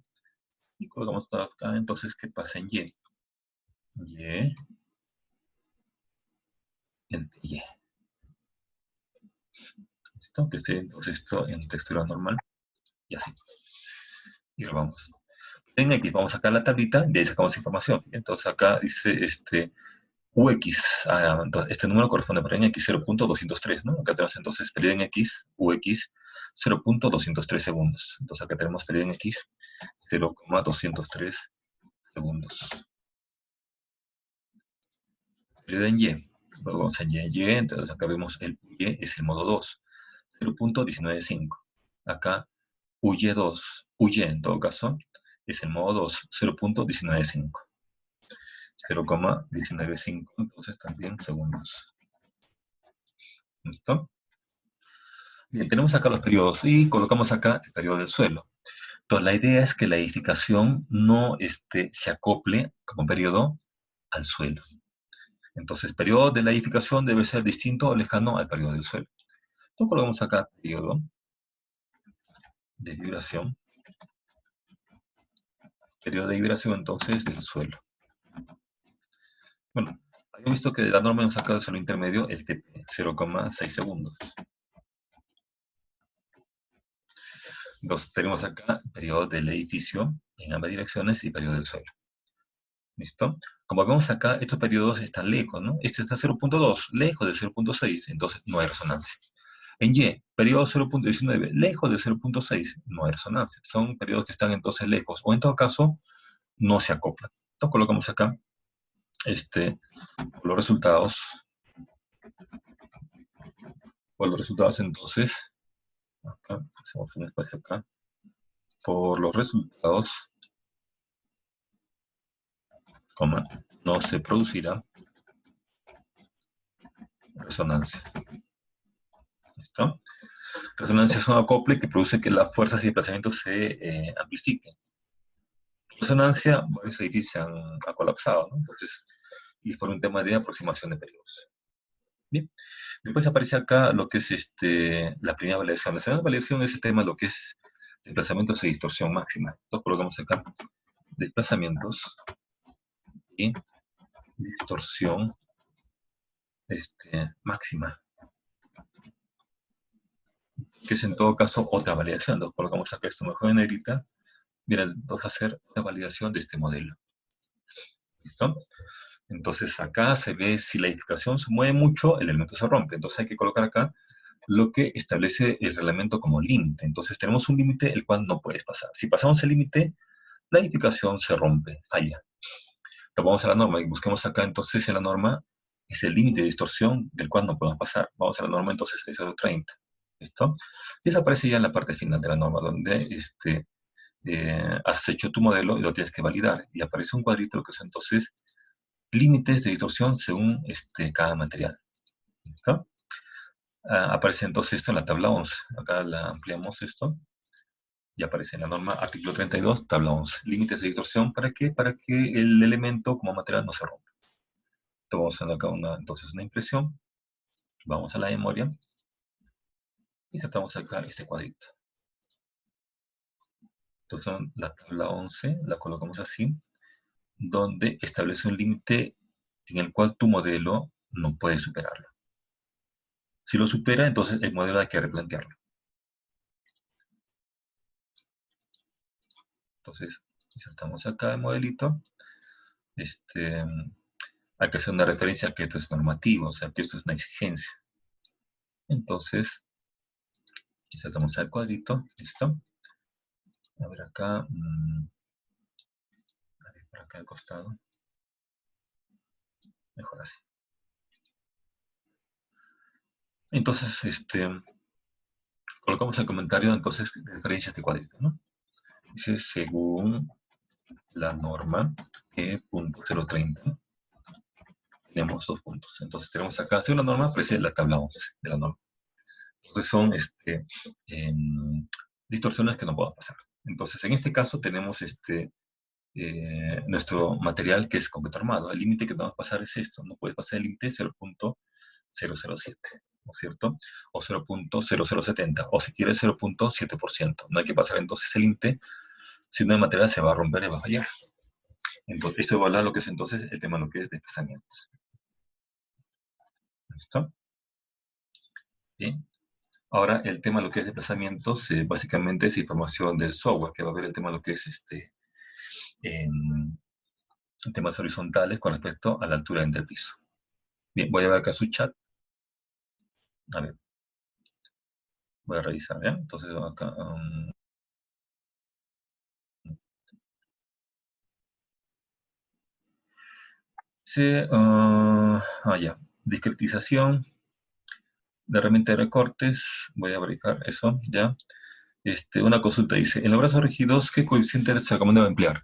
y colocamos acá entonces qué pasa en Y. Y, el de Y. ¿Listo? Que esté entonces esto en textura normal. Y así. Y lo vamos. En X vamos a sacar la tablita y de ahí sacamos información. Entonces acá dice UX, entonces, este número corresponde para en X 0.203, ¿no? Acá tenemos entonces periodo en X, UX 0.203 segundos. Entonces acá tenemos periodo en X 0,203 segundos. Periodo en Y, luego vamos en Y, entonces acá vemos el Y es el modo 2, 0.195. Acá UY2, UY en todo caso, es el modo 2, 0.195. 0,195, entonces también segundos. ¿Listo? Bien, tenemos acá los periodos y colocamos acá el periodo del suelo. Entonces, la idea es que la edificación no se acople como periodo al suelo. Entonces, el periodo de la edificación debe ser distinto o lejano al periodo del suelo. Entonces, colocamos acá periodo de vibración. Periodo de vibración, entonces, del suelo. Bueno, habíamos visto que la norma nos saca del suelo intermedio el TP, 0,6 segundos. Entonces, tenemos acá periodo del edificio en ambas direcciones y periodo del suelo. ¿Listo? Como vemos acá, estos periodos están lejos, ¿no? Este está 0.2, lejos de 0.6, entonces no hay resonancia. En Y, periodo 0.19, lejos de 0.6, no hay resonancia. Son periodos que están entonces lejos, o en todo caso, no se acoplan. Entonces colocamos acá los resultados. Por los resultados, entonces, acá, hacemos un espacio acá. Por los resultados, coma, no se producirá resonancia. ¿Listo? Resonancia es un acople que produce que las fuerzas y desplazamientos se amplifiquen. Resonancia, varios edificios han colapsado, ¿no? Entonces, y por un tema de aproximación de periodos. Bien. Después aparece acá lo que es la primera validación. La segunda validación es el tema de lo que es desplazamientos y distorsión máxima. Entonces colocamos acá desplazamientos y distorsión máxima, que es en todo caso otra validación. Entonces colocamos acá esto mejor en negrita. Mira, vamos a hacer una validación de este modelo. ¿Listo? Entonces acá se ve si la edificación se mueve mucho, el elemento se rompe. Entonces hay que colocar acá lo que establece el reglamento como límite. Entonces tenemos un límite el cual no puedes pasar. Si pasamos el límite, la edificación se rompe, falla. Entonces vamos a la norma y busquemos acá entonces en la norma es el límite de distorsión del cual no podemos pasar. Vamos a la norma entonces es 0.30. ¿Listo? Y eso aparece ya en la parte final de la norma donde has hecho tu modelo y lo tienes que validar. Y aparece un cuadrito que es entonces límites de distorsión según cada material. ¿Listo? Aparece entonces esto en la tabla 11. Acá la ampliamos esto. Y aparece en la norma artículo 32, tabla 11. Límites de distorsión, ¿para qué? Para que el elemento como material no se rompa. Entonces vamos a hacer acá entonces una impresión. Vamos a la memoria. Y tratamos de sacar este cuadrito. Entonces, la tabla 11 la colocamos así, donde establece un límite en el cual tu modelo no puede superarlo. Si lo supera, entonces el modelo hay que replantearlo. Entonces, insertamos acá el modelito. Hay que hacer una referencia a que esto es normativo, o sea, que esto es una exigencia. Entonces, insertamos el cuadrito, listo. A ver acá, a ver por acá al costado. Mejor así. Entonces, colocamos el comentario, entonces, de referencia a este cuadrito, ¿no? Dice, según la norma E.030, tenemos 2 puntos. Entonces, tenemos acá, según la norma, aparece la tabla 11 de la norma. Entonces, son distorsiones que no puedo pasar. Entonces, en este caso, tenemos nuestro material que es concreto armado. El límite que vamos a pasar es esto. No puedes pasar el límite 0.007, ¿no es cierto? O 0.0070, o si quieres 0.7%. No hay que pasar entonces el límite, si no el material se va a romper y va a fallar. Entonces, esto va a hablar lo que es entonces el tema de lo que es desplazamientos. ¿Listo? Bien. Ahora, el tema de lo que es desplazamientos, básicamente es información del software, que va a ver el tema de lo que es en temas horizontales con respecto a la altura del piso. Bien, voy a ver acá su chat. A ver, voy a revisar, ¿ya? Entonces, acá... ya. Discretización de herramienta de recortes. Voy a verificar eso, ¿ya? Una consulta dice, en los brazos rígidos, ¿qué coeficiente se recomienda emplear?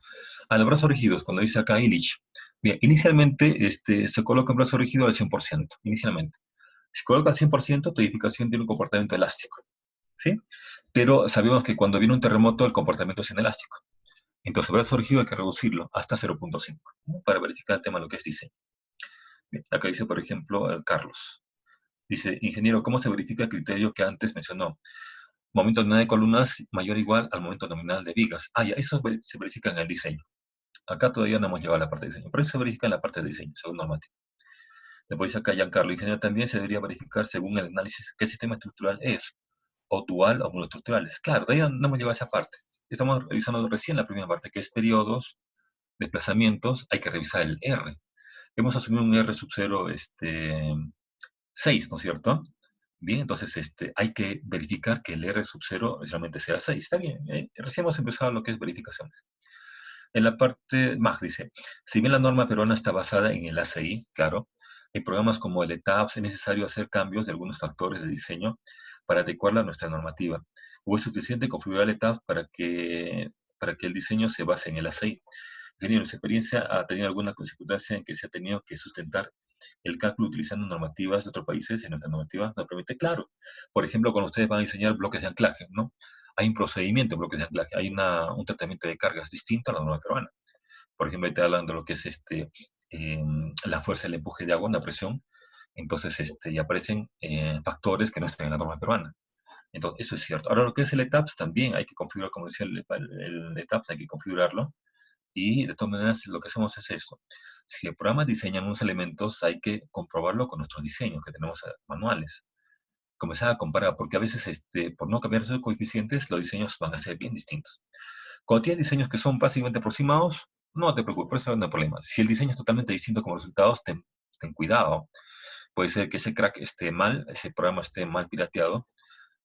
A los brazos rígidos, cuando dice acá Illich, bien, inicialmente se coloca en brazo rígido al 100%, inicialmente. Si coloca al 100%, tu edificación tiene un comportamiento elástico, ¿sí? Pero sabemos que cuando viene un terremoto, el comportamiento es inelástico. Entonces, el brazo rígido hay que reducirlo hasta 0.5, ¿no? Para verificar el tema de lo que es diseño. Bien, acá dice, por ejemplo, Carlos. Dice, ingeniero, ¿cómo se verifica el criterio que antes mencionó? Momento nominal de columnas mayor o igual al momento nominal de vigas. Ya, eso se verifica en el diseño. Acá todavía no hemos llegado a la parte de diseño, pero eso se verifica en la parte de diseño, según normativa. Después dice acá Giancarlo, ingeniero, también se debería verificar según el análisis qué sistema estructural es, o dual o monoestructurales. Claro, todavía no hemos llegado a esa parte. Estamos revisando recién la primera parte, que es periodos, desplazamientos, hay que revisar el R. Hemos asumido un R sub 0, 6, ¿no es cierto? Bien, entonces hay que verificar que el R sub 0 realmente sea 6. Está bien, recién hemos empezado lo que es verificaciones. En la parte más dice, si bien la norma peruana está basada en el ACI, claro, en programas como el ETAPS es necesario hacer cambios de algunos factores de diseño para adecuarla a nuestra normativa. ¿O es suficiente configurar el ETAPS para que el diseño se base en el ACI? Ingeniero, ¿en su experiencia ha tenido alguna circunstancia en que se ha tenido que sustentar el cálculo utilizando normativas de otros países y nuestra normativa nos permite? Claro. Por ejemplo, cuando ustedes van a diseñar bloques de anclaje, ¿no? Hay un procedimiento en bloques de anclaje, hay un tratamiento de cargas distinto a la norma peruana. Por ejemplo, te hablan de lo que es la fuerza del empuje de agua, la presión. Entonces, y aparecen factores que no están en la norma peruana. Entonces, eso es cierto. Ahora, lo que es el ETAPS también hay que configurar, como decía el ETAPS, hay que configurarlo. Y de todas maneras, lo que hacemos es eso. Si el programa diseña unos elementos, hay que comprobarlo con nuestros diseños que tenemos manuales. Comenzar a comparar, porque a veces, por no cambiar esos coeficientes, los diseños van a ser bien distintos. Cuando tienes diseños que son básicamente aproximados, no te preocupes, eso no hay problema. Si el diseño es totalmente distinto como resultados, ten cuidado. Puede ser que ese crack esté mal, ese programa esté mal pirateado,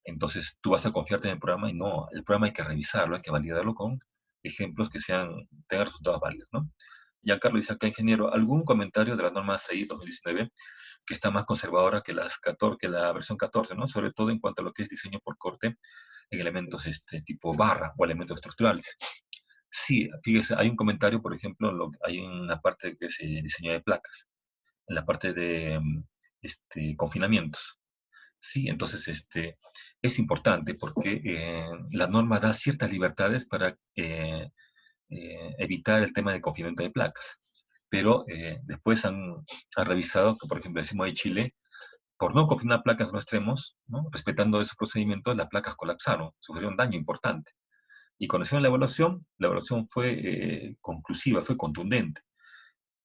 entonces tú vas a confiarte en el programa y no, el programa hay que revisarlo, hay que validarlo con ejemplos que tengan resultados válidos, ¿no? Ya Carlos dice acá, ingeniero, ¿algún comentario de la norma 6 2019 que está más conservadora que la versión 14, ¿no? Sobre todo en cuanto a lo que es diseño por corte en elementos tipo barra o elementos estructurales? Sí, fíjese, hay un comentario, por ejemplo, hay una parte que es diseño de placas, en la parte de confinamientos. Sí, entonces es importante porque la norma da ciertas libertades para evitar el tema de confinamiento de placas. Pero después han revisado que, por ejemplo, el Sismo de Chile por no confinar placas no extremos, ¿no? Respetando esos procedimientos, las placas colapsaron, sufrieron daño importante. Y cuando hicieron la evaluación fue conclusiva, fue contundente.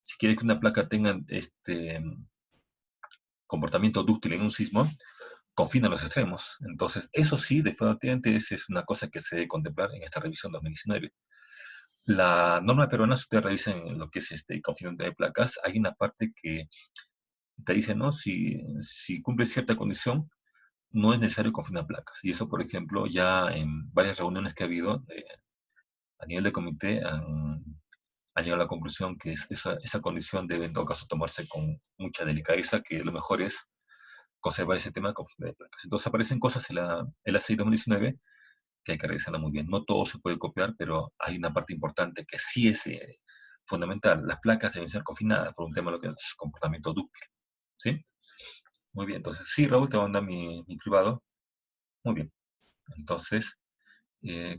Si quieres que una placa tenga comportamiento dúctil en un sismo, confina los extremos. Entonces, eso sí, definitivamente esa es una cosa que se debe contemplar en esta revisión 2019. La norma peruana, si ustedes revisan lo que es confinamiento de placas, hay una parte que te dice, ¿no? Si cumple cierta condición, no es necesario confinar placas. Y eso, por ejemplo, ya en varias reuniones que ha habido a nivel de comité han llegado a la conclusión que esa condición debe en todo caso tomarse con mucha delicadeza, que lo mejor es conservar ese tema de confinamiento de placas. Entonces aparecen cosas en la 6 2019 que hay que revisarla muy bien. No todo se puede copiar, pero hay una parte importante que sí es fundamental. Las placas deben ser confinadas por un tema de lo que es comportamiento dúctil. ¿Sí? Muy bien, entonces sí, Raúl, te va a mandar mi privado. Muy bien. Entonces,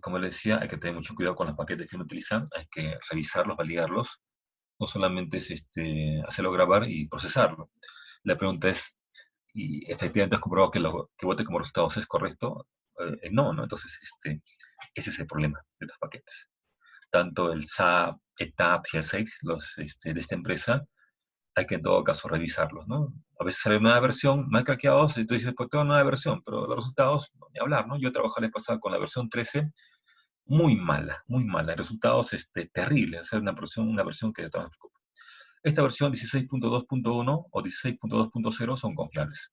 como les decía, hay que tener mucho cuidado con los paquetes que uno utiliza, hay que revisarlos, validarlos. No solamente es hacerlo grabar y procesarlo. La pregunta es, ¿y efectivamente has comprobado que lo que vote como resultados es correcto? No, ¿no? Entonces, ese es el problema de estos paquetes. Tanto el SAP, ETAP y el SAFE, de esta empresa, hay que en todo caso revisarlos, ¿no? A veces sale una nueva versión, mal craqueados, y tú dices, pues tengo una nueva versión, pero los resultados, no, ni hablar, ¿no? Yo trabajé la vez pasada con la versión 13, muy mala, muy mala. Resultados terribles, o sea, una versión que de todas me preocupa. Esta versión 16.2.1 o 16.2.0 son confiables.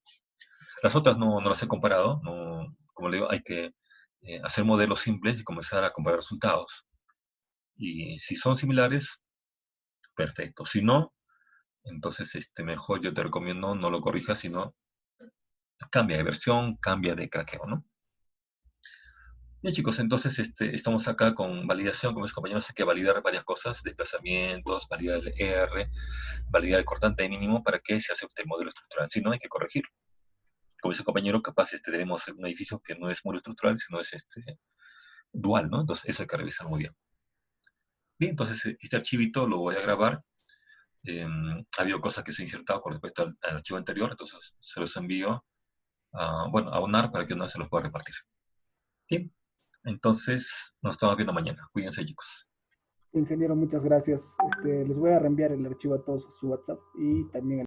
Las otras no las he comparado, no, como le digo, hay que hacer modelos simples y comenzar a comparar resultados. Y si son similares, perfecto. Si no, entonces mejor yo te recomiendo no lo corrijas, sino cambia de versión, cambia de craqueo, ¿no? Bien, chicos, entonces estamos acá con validación, como mis compañeros, hay que validar varias cosas, desplazamientos, validar el ER, validar el cortante mínimo para que se acepte el modelo estructural. Si no, hay que corregir. Como dice el compañero, capaz tenemos un edificio que no es modelo estructural, sino es dual, ¿no? Entonces eso hay que revisar muy bien. Bien, entonces este archivito lo voy a grabar. Ha habido cosas que se han insertado con respecto al archivo anterior, entonces se los envío a UNAR para que UNAR se los pueda repartir. Bien, entonces nos estamos viendo mañana. Cuídense, chicos. Ingeniero, muchas gracias. Les voy a reenviar el archivo a todos a su WhatsApp y también